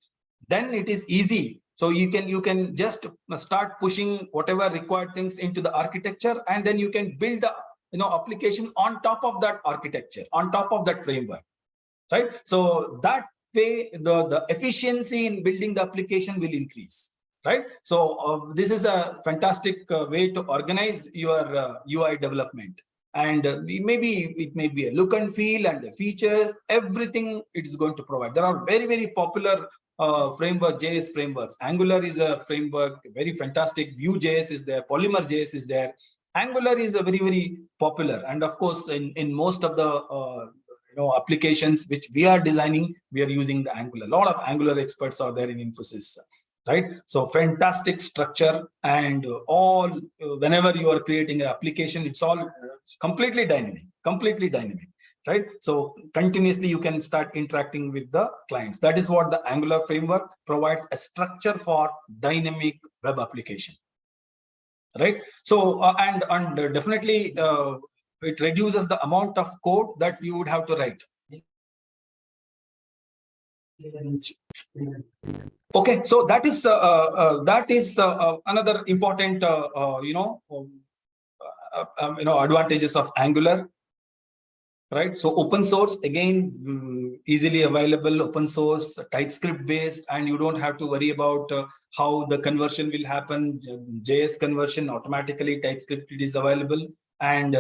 S1: then it is easy. So you can just start pushing whatever required things into the architecture, and then you can build the application on top of that architecture, on top of that framework, right? So that way the efficiency in building the application will increase, right? So this is a fantastic way to organize your UI development. And it may be a look and feel and the features, everything it is going to provide. There are very, very popular framework, JS frameworks. Angular is a framework, very fantastic. Vue.js is there, Polymer.js is there. Angular is a very, very popular. And of course, in most of the applications which we are designing, we are using the Angular. A lot of Angular experts are there in Infosys, right? So fantastic structure, and all whenever you are creating an application, it's all completely dynamic, right? So continuously you can start interacting with the clients. That is what the Angular framework provides, a structure for dynamic web application, right? So and definitely it reduces the amount of code that you would have to write. Okay, so that is another important advantages of Angular. right? So open source, again, easily available, open source, TypeScript based, and you don't have to worry about how the conversion will happen. JS conversion automatically, TypeScript, it is available, and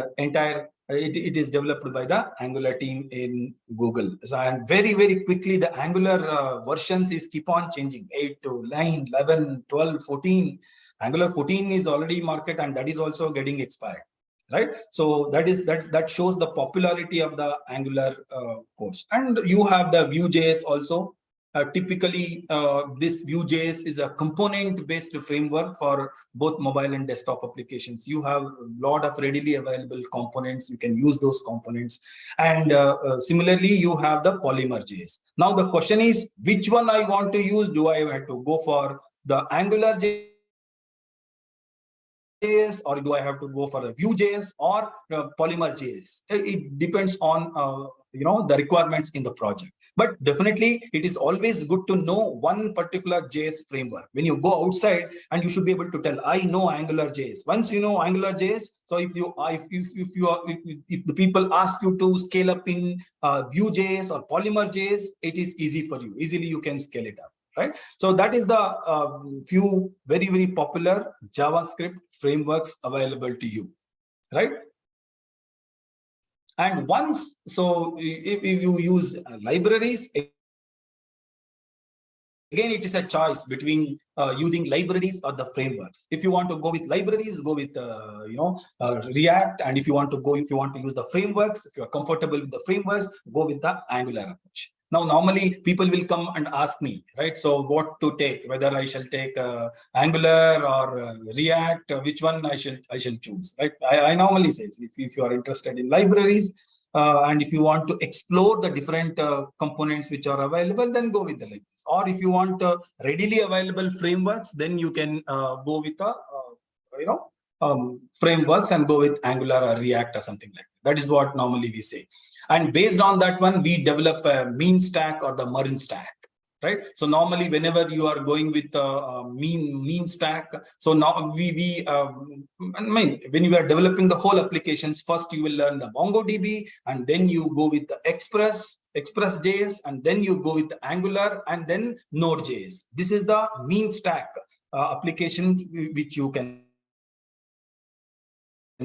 S1: it is developed by the Angular team in Google. So, and very quickly, the Angular versions is keep on changing, 8 to 9, 11, 12, 14. Angular 14 is already market, and that is also getting expired. Right, so that shows the popularity of the Angular course. And you have the Vue.js also. Typically, this Vue.js is a component-based framework for both mobile and desktop applications. You have a lot of readily available components. You can use those components. And similarly, you have the Polymer.js. Now, the question is, which one I want to use? Do I have to go for the Angular.js, or do I have to go for the Vue.js or Polymer.js? It depends on the requirements in the project. But definitely, it is always good to know one particular JS framework. When you go outside, and you should be able to tell, I know Angular.js. Once you know Angular.js, so if the people ask you to scale up in Vue.js or Polymer.js, it is easy for you. Easily you can scale it up. Right, so that is the few very popular JavaScript frameworks available to you, right? And once, so if you use libraries, again, it is a choice between using libraries or the frameworks. If you want to go with libraries, go with React, and if you want to use the frameworks, if you are comfortable with the frameworks, go with the Angular approach. Now, normally people will come and ask me, right? So what to take, whether I shall take Angular or React, which one I shall choose, right? I normally say, if you are interested in libraries, and if you want to explore the different components which are available, then go with the libraries. Or if you want readily available frameworks, then you can go with the frameworks and go with Angular or React or something like that. That is what normally we say. And based on that one, we develop a mean stack or the MERN stack. Right. So normally, whenever you are going with mean stack, so now when you are developing the whole applications, first you will learn the MongoDB, and then you go with the Express.js, and then you go with the Angular, and then Node.js. This is the mean stack application which you can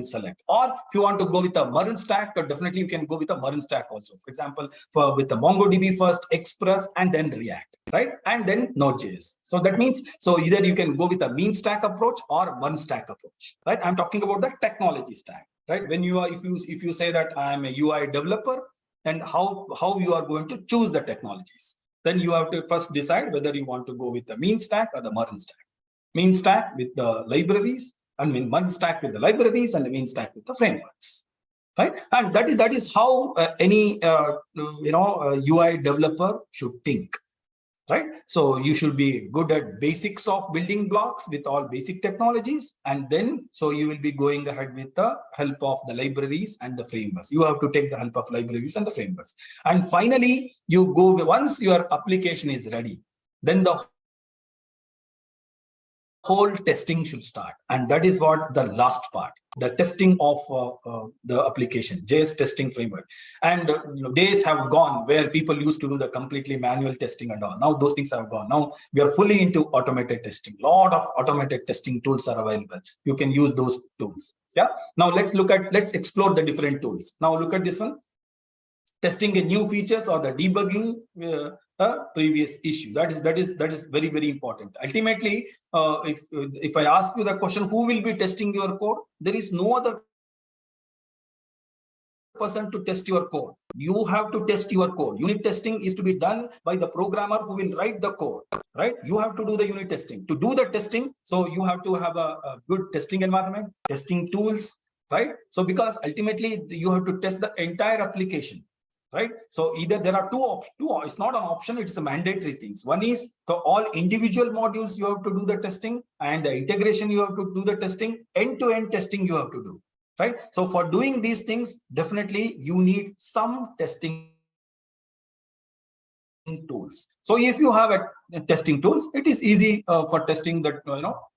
S1: select. Or if you want to go with a MERN stack, definitely you can go with a MERN stack also. For example, with the MongoDB first, Express, and then React, right? And then Node.js. So that means, so either you can go with a mean stack approach or MERN stack approach, right? I'm talking about the technology stack, right? When you are, if you say that I'm a UI developer, and how you are going to choose the technologies, then you have to first decide whether you want to go with the mean stack or the MERN stack. Mean stack with the libraries, and MERN stack with the libraries, and the mean stack with the frameworks, right? And that is how any UI developer should think, right? So you should be good at basics of building blocks with all basic technologies, and then so you will be going ahead with the help of the libraries and the frameworks. You have to take the help of libraries and the frameworks, and finally you go, once your application is ready, then the whole testing should start. And that is what the last part, the testing of the application, JS testing framework. And days have gone where people used to do the completely manual testing and all. Now those things have gone. Now we are fully into automated testing. A lot of automated testing tools are available. You can use those tools. Yeah. Now let's explore the different tools. Now look at this one. Testing a new features or the debugging a previous issue. That is very important. Ultimately, if I ask you the question, who will be testing your code? There is no other person to test your code. You have to test your code. Unit testing is to be done by the programmer who will write the code, right? You have to do the unit testing. To do the testing, so you have to have a good testing environment, testing tools, right? So because ultimately you have to test the entire application. Right. So either there are two, it's not an option, it's a mandatory things. One is the all individual modules you have to do the testing, and the integration you have to do the testing, end-to-end testing you have to do. Right. So for doing these things, definitely you need some testing tools. So if you have a testing tools, it is easy for testing the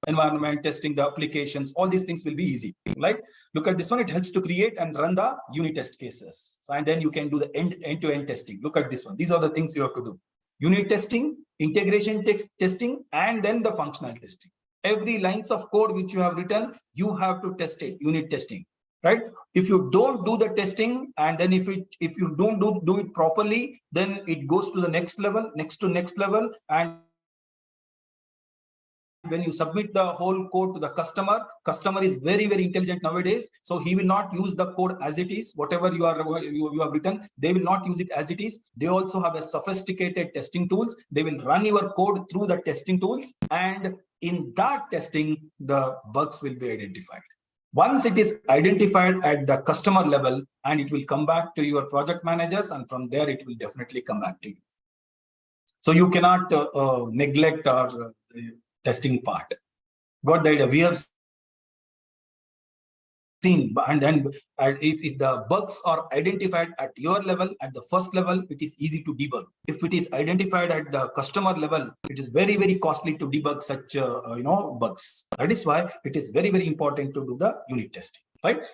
S1: environment, testing the applications. All these things will be easy, right? Look at this one. It helps to create and run the unit test cases, and then you can do the end-to-end testing. Look at this one. These are the things you have to do: unit testing, integration testing, and then the functional testing. Every lines of code which you have written, you have to test it. Unit testing, right? If you don't do the testing, and then if you don't do it properly, then it goes to the next level, next level, and when you submit the whole code to the customer is very, very intelligent nowadays. So he will not use the code as it is. Whatever you have written, they will not use it as it is. They also have a sophisticated testing tools. They will run your code through the testing tools, and in that testing, the bugs will be identified. Once it is identified at the customer level, and it will come back to your project managers, and from there it will definitely come back to you. So you cannot neglect our testing part. Got the idea? We have seen, and if the bugs are identified at your level, at the first level, it is easy to debug. If it is identified at the customer level, it is very, very costly to debug such bugs. That is why it is very, very important to do the unit testing, right?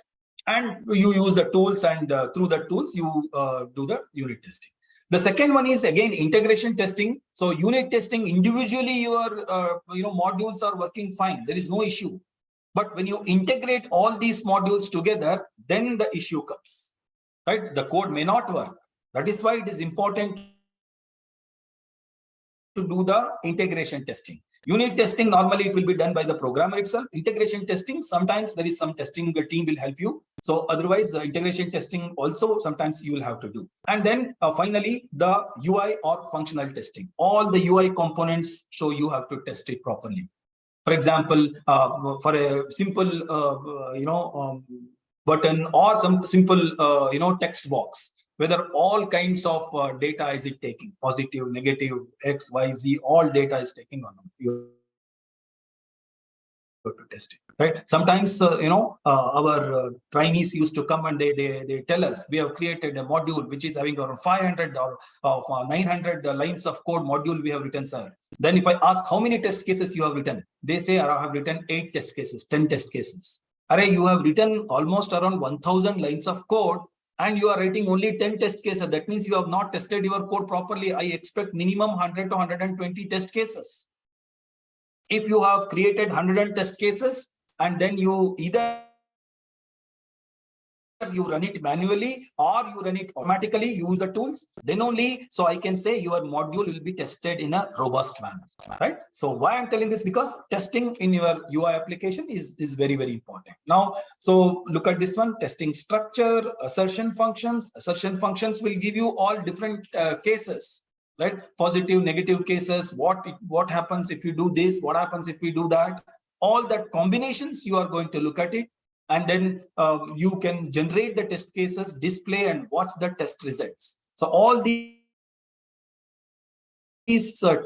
S1: And you use the tools, and through the tools you do the unit testing. The second one is again integration testing. So unit testing, individually your modules are working fine. There is no issue. But when you integrate all these modules together, then the issue comes, right? The code may not work. That is why it is important to do the integration testing. Unit testing, normally it will be done by the programmer itself. Integration testing, sometimes there is some testing the team will help you. So otherwise, integration testing also sometimes you will have to do. And then finally, the UI or functional testing. All the UI components, so you have to test it properly. For example, for a simple, button or some simple, text box, whether all kinds of data is it taking, positive, negative, X, Y, Z, all data is taking on you to test it, right? Sometimes, our trainees used to come and they tell us, we have created a module which is having around 500 or 900 lines of code module we have written, sir. Then if I ask how many test cases you have written, they say I have written 8 test cases, 10 test cases. Array, you have written almost around 1000 lines of code, and you are writing only 10 test cases. That means you have not tested your code properly. I expect minimum 100 to 120 test cases. If you have created 100 test cases, and then you either you run it manually or you run it automatically, use the tools, then only so I can say your module will be tested in a robust manner, right? So why I'm telling this, because testing in your UI application is very, very important. Now, so look at this one: testing structure, assertion functions. Assertion functions will give you all different cases, right? Positive, negative cases, what happens if you do this, what happens if we do that, all that combinations you are going to look at it. And then you can generate the test cases, display and watch the test results. So all these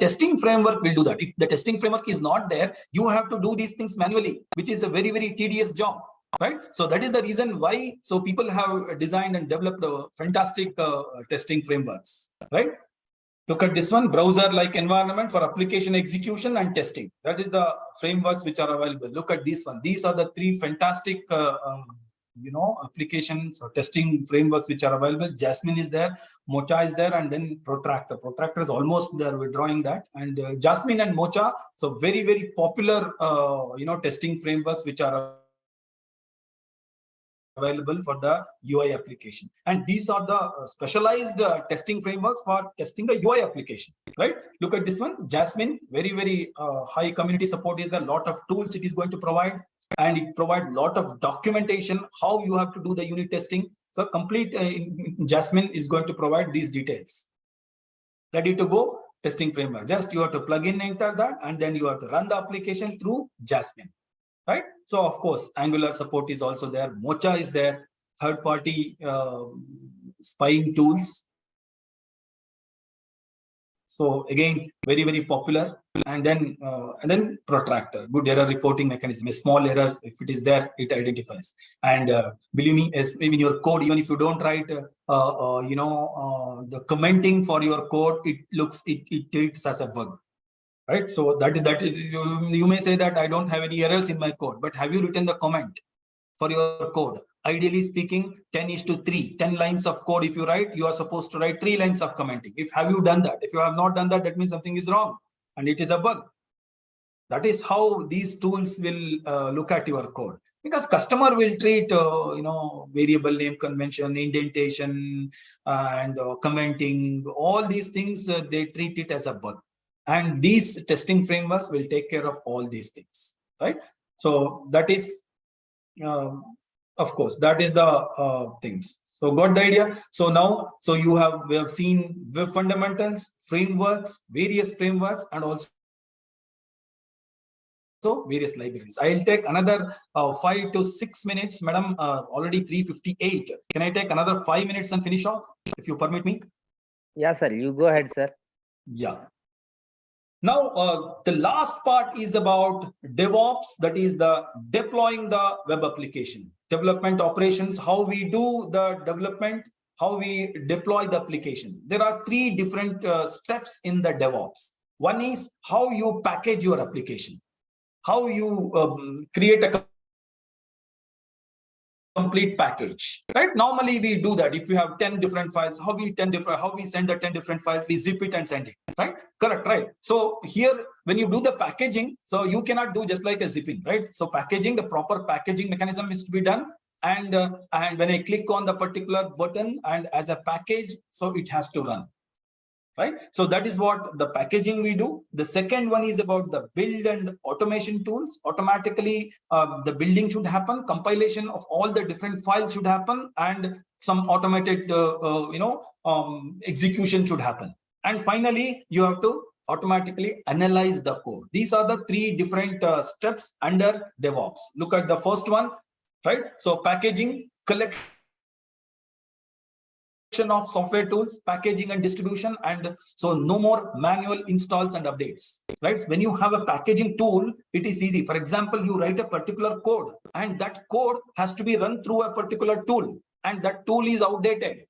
S1: testing framework will do that. If the testing framework is not there, you have to do these things manually, which is a very, very tedious job, right? So that is the reason why so people have designed and developed fantastic testing frameworks, right? Look at this one: browser-like environment for application execution and testing. That is the frameworks which are available. Look at this one. These are the 3 fantastic, applications or testing frameworks which are available. Jasmine is there, Mocha is there, and then Protractor. Protractor is almost there. We're drawing that. And Jasmine and Mocha, so very, very popular, testing frameworks which are available for the UI application. And these are the specialized testing frameworks for testing the UI application, right? Look at this one: Jasmine, very, very high community support is there. Lot of tools it is going to provide, and it provides lot of documentation how you have to do the unit testing. So complete Jasmine is going to provide these details. Ready to go testing framework. Just you have to plug in, enter that, and then you have to run the application through Jasmine. Right? So of course, Angular support is also there. Mocha is there. Third-party spying tools. So again, very, very popular. And then protractor, good error reporting mechanism. A small error, if it is there, it identifies. And believe me, as maybe in your code, even if you don't write, the commenting for your code, it treats as a bug. Right. So that is you may say that I don't have any errors in my code, but have you written the comment for your code? Ideally speaking, 10:3, 10 lines of code. If you write, you are supposed to write 3 lines of commenting. Have you done that? If you have not done that, that means something is wrong and it is a bug. That is how these tools will look at your code, because customer will treat variable name convention, indentation, and commenting, all these things, they treat it as a bug. And these testing frameworks will take care of all these things, right? So that is, of course, that is the things. So got the idea? So now, we have seen web fundamentals, frameworks, various frameworks, and also various libraries. I'll take another 5 to 6 minutes, madam. Already 3:58. Can I take another 5 minutes and finish off, if you permit me?
S2: Yeah, sir. You go ahead, sir.
S1: Yeah. Now, the last part is about DevOps, that is the deploying the web application, development operations, how we do the development, how we deploy the application. There are 3 different steps in the DevOps. One is how you package your application, how you create a complete package, right? Normally we do that. If you have 10 different files, how we send the 10 different files, we zip it and send it, right? Correct, right? So here, when you do the packaging, so you cannot do just like a zipping, right? So packaging, the proper packaging mechanism is to be done. And when I click on the particular button and as a package, so it has to run. Right? So that is what the packaging we do. The second one is about the build and automation tools. Automatically, the building should happen, compilation of all the different files should happen, and some automated, execution should happen. And finally, you have to automatically analyze the code. These are the 3 different steps under DevOps. Look at the first one, right? So packaging, collection of software tools, packaging and distribution, and so no more manual installs and updates, right? When you have a packaging tool, it is easy. For example, you write a particular code and that code has to be run through a particular tool, and that tool is outdated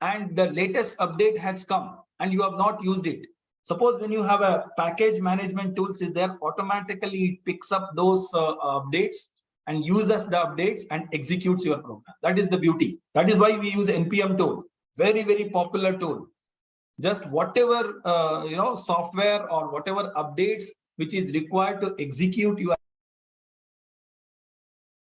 S1: and the latest update has come and you have not used it. Suppose when you have a package management tools is there, automatically it picks up those updates and uses the updates and executes your program. That is the beauty. That is why we use NPM tool. Very, very popular tool. Just whatever software or whatever updates which is required to execute your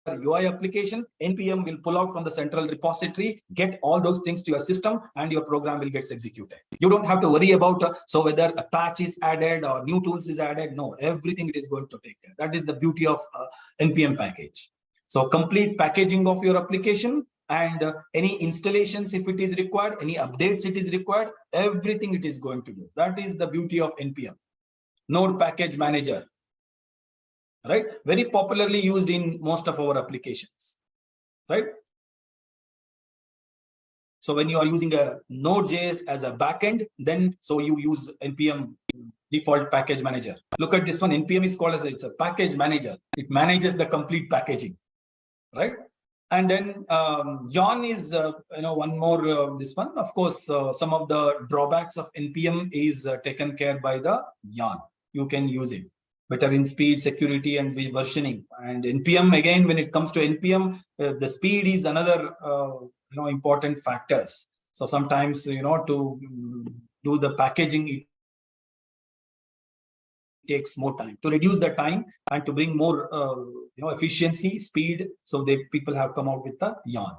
S1: UI application, NPM will pull out from the central repository, get all those things to your system, and your program will get executed. You don't have to worry about whether a patch is added or new tools is added. No, everything it is going to take care. That is the beauty of NPM package. So complete packaging of your application, and any installations if it is required, any updates it is required, everything it is going to do. That is the beauty of NPM. Node Package Manager, right? Very popularly used in most of our applications, right? So when you are using a Node.js as a backend, then so you use NPM default package manager. Look at this one. NPM is called as it's a package manager. It manages the complete packaging, right? And then Yarn is one more this one. Of course, some of the drawbacks of NPM is taken care by the Yarn. You can use it better in speed, security, and versioning. And NPM, again, when it comes to NPM, the speed is another important factors. So sometimes to do the packaging, it takes more time. To reduce the time and to bring more efficiency, speed, so people have come out with the Yarn.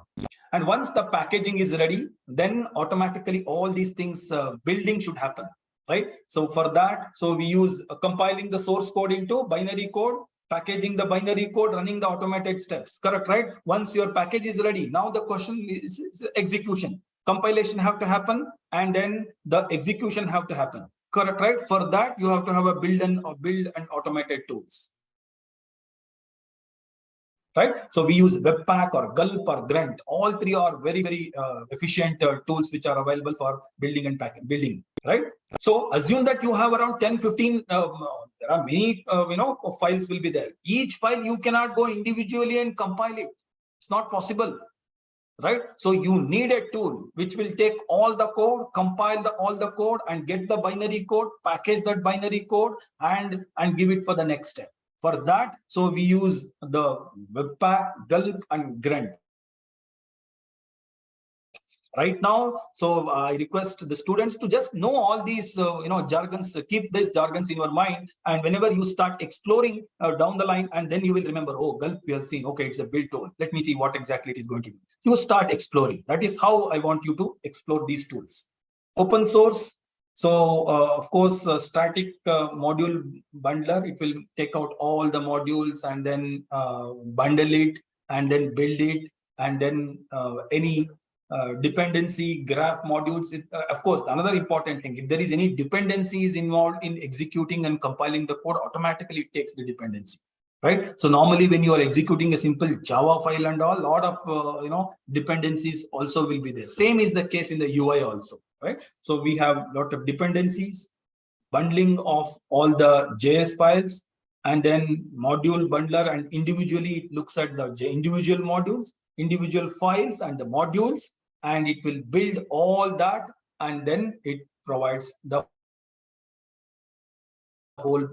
S1: And once the packaging is ready, then automatically all these things, building should happen, right? So for that, so we use compiling the source code into binary code, packaging the binary code, running the automated steps. Correct, right? Once your package is ready, now the question is execution. Compilation have to happen, and then the execution have to happen. Correct, right? For that, you have to have a build and automated tools. right? So we use Webpack or Gulp or Grunt. All three are very, very efficient tools which are available for building and building, right? So assume that you have around 10, 15, there are many, files will be there. Each file you cannot go individually and compile it. It's not possible, right? So you need a tool which will take all the code, compile all the code and get the binary code, package that binary code and give it for the next step. For that, so we use the Webpack, Gulp and Grunt. Right now, so I request the students to just know all these, jargons, keep these jargons in your mind. And whenever you start exploring down the line, and then you will remember, oh, Gulp, we have seen, okay, it's a build tool. Let me see what exactly it is going to do. So you start exploring. That is how I want you to explore these tools. Open source. So, of course, static module bundler, it will take out all the modules and then bundle it and then build it. And then any dependency graph modules. Of course, another important thing, if there is any dependencies involved in executing and compiling the code, automatically it takes the dependency, right? So normally when you are executing a simple Java file and all, lot of dependencies also will be there. Same is the case in the UI also, right? So we have a lot of dependencies, bundling of all the JS files, and then module bundler, and individually it looks at the individual modules, individual files and the modules, and it will build all that, and then it provides the whole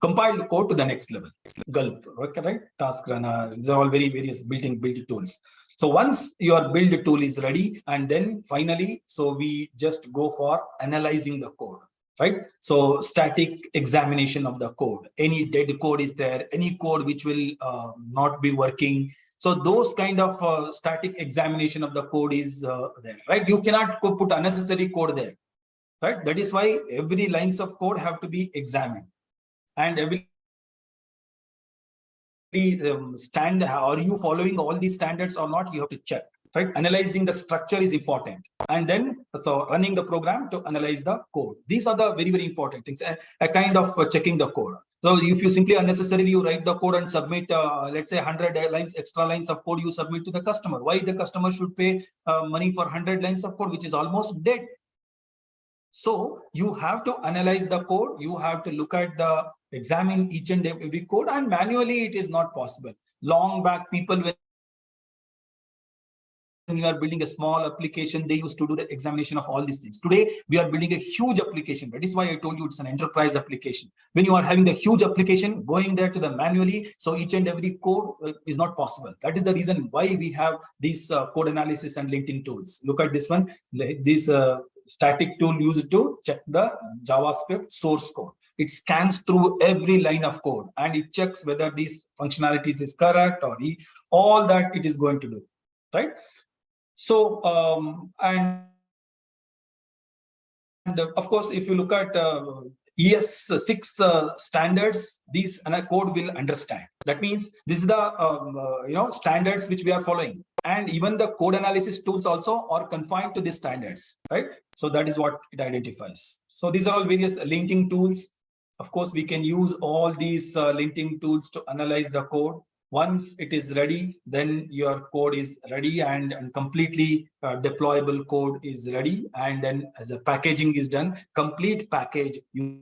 S1: compiled code to the next level. Gulp, okay, right? Task runner, these are all very various built tools. So once your build tool is ready, and then finally, so we just go for analyzing the code, right? So static examination of the code. Any dead code is there, any code which will not be working. So those kind of static examination of the code is there, right? You cannot put unnecessary code there, right? That is why every lines of code have to be examined, and every stand, are you following all these standards or not? You have to check, right? Analyzing the structure is important, and then so running the program to analyze the code. These are the very, very important things. A kind of checking the code. So if you simply unnecessarily you write the code and submit, let's say 100 lines, extra lines of code you submit to the customer. Why the customer should pay money for 100 lines of code, which is almost dead? So you have to analyze the code. You have to look at examine each and every code, and manually it is not possible. Long back, people, when you are building a small application, they used to do the examination of all these things. Today, we are building a huge application. That is why I told you it's an enterprise application. When you are having the huge application, going there to the manually, so each and every code is not possible. That is the reason why we have these code analysis and linting tools. Look at this one. This static tool used to check the JavaScript source code. It scans through every line of code and it checks whether these functionalities is correct or all that it is going to do, right? So, and of course, if you look at ES6 standards, these code will understand. That means this is the standards which we are following, and even the code analysis tools also are confined to these standards, right? So that is what it identifies. So these are all various linting tools. Of course, we can use all these linting tools to analyze the code. Once it is ready, then your code is ready, and completely deployable code is ready. And then as a packaging is done, complete package, you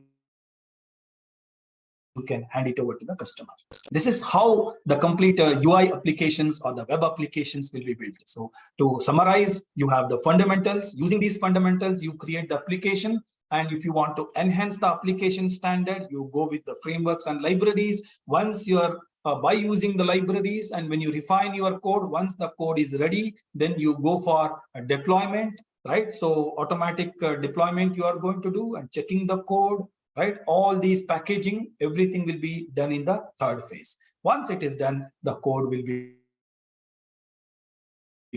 S1: can hand it over to the customer. This is how the complete UI applications or the web applications will be built. So to summarize, you have the fundamentals. Using these fundamentals, you create the application. And if you want to enhance the application standard, you go with the frameworks and libraries. Once you're by using the libraries, and when you refine your code, once the code is ready, then you go for a deployment, right? So automatic deployment you are going to do, and checking the code, right? All these packaging, everything will be done in the third phase. Once it is done, the code will be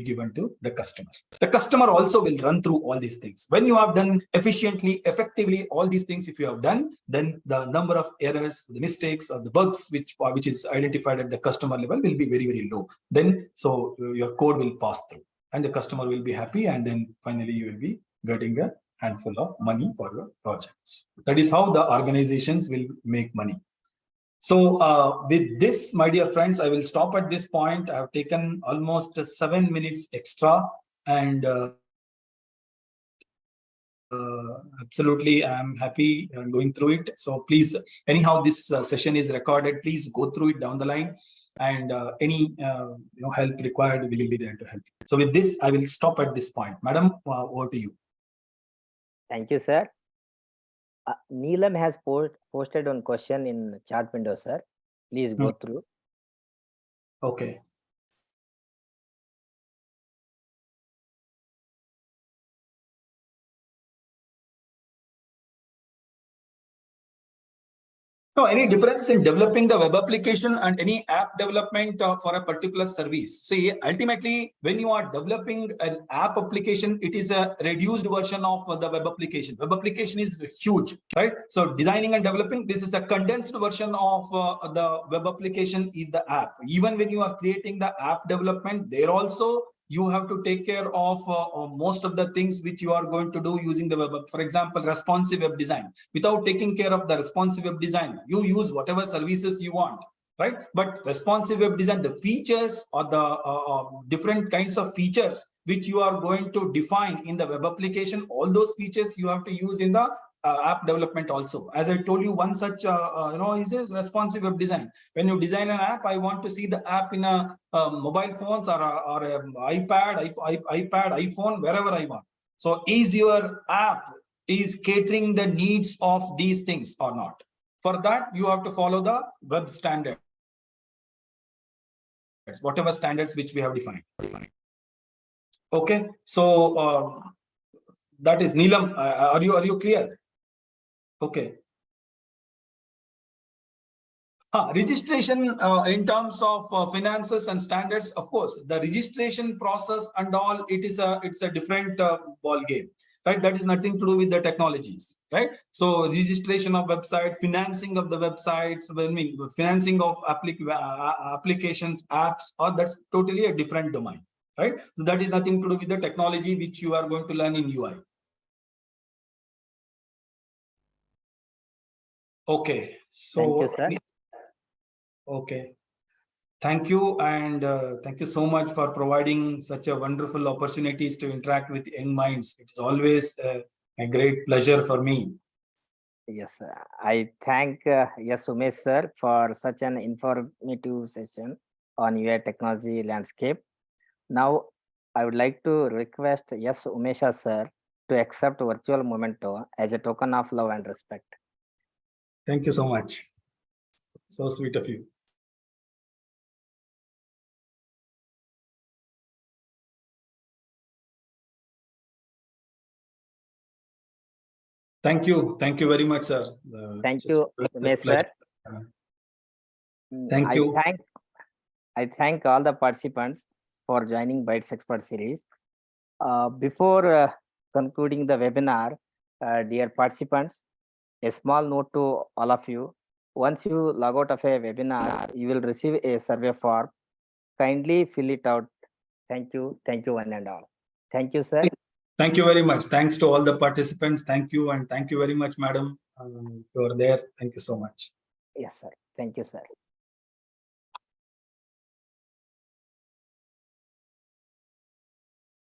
S1: given to the customer. The customer also will run through all these things. When you have done efficiently, effectively, all these things, if you have done, then the number of errors, the mistakes, or the bugs which is identified at the customer level will be very, very low. Then, so your code will pass through, and the customer will be happy, and then finally you will be getting a handful of money for your projects. That is how the organizations will make money. So with this, my dear friends, I will stop at this point. I have taken almost 7 minutes extra, and absolutely, I'm happy going through it. So please, anyhow, this session is recorded. Please go through it down the line, and any help required, we will be there to help. So with this, I will stop at this point. Madam, over to you.
S2: Thank you, sir. Neelam has posted one question in chat window, sir. Please go through.
S1: Okay. No, any difference in developing the web application and any app development for a particular service? See, ultimately, when you are developing an app application, it is a reduced version of the web application. Web application is huge, right? So designing and developing, this is a condensed version of the web application is the app. Even when you are creating the app development, there also you have to take care of most of the things which you are going to do using the web. For example, responsive web design. Without taking care of the responsive web design, you use whatever services you want, right? But responsive web design, the features or the different kinds of features which you are going to define in the web application, all those features you have to use in the app development also. As I told you, one such is responsive web design. When you design an app, I want to see the app in a mobile phones or a iPad, iPhone, wherever I want. So is your app is catering the needs of these things or not? For that, you have to follow the web standards, whatever standards which we have defined. Okay, so that is Neelam. Are you clear? Okay. Registration in terms of finances and standards, of course, the registration process and all, it's a different ball game, right? That is nothing to do with the technologies, right? So registration of website, financing of the websites, financing of applications, apps, or that's totally a different domain, right? So that is nothing to do with the technology which you are going to learn in UI. Okay, so
S2: thank you, sir.
S1: Okay, thank you, and thank you so much for providing such a wonderful opportunities to interact with young minds. It is always a great pleasure for me.
S2: Yes, I thank Umesh sir for such an informative session on UI technology landscape. Now, I would like to request Umesha sir to accept virtual memento as a token of love and respect.
S1: Thank you so much. So sweet of you. Thank you very much, sir.
S2: Thank you, Umesh sir.
S1: Thank you.
S2: I thank all the participants for joining Bytes Expert Series. Before concluding the webinar, dear participants, a small note to all of you. Once you log out of a webinar, you will receive a survey form. Kindly fill it out. Thank you one and all. Thank you, sir.
S1: Thank you very much. Thanks to all the participants. Thank you, and thank you very much, madam. You are there. Thank you so much.
S2: Yes, sir. Thank you, sir.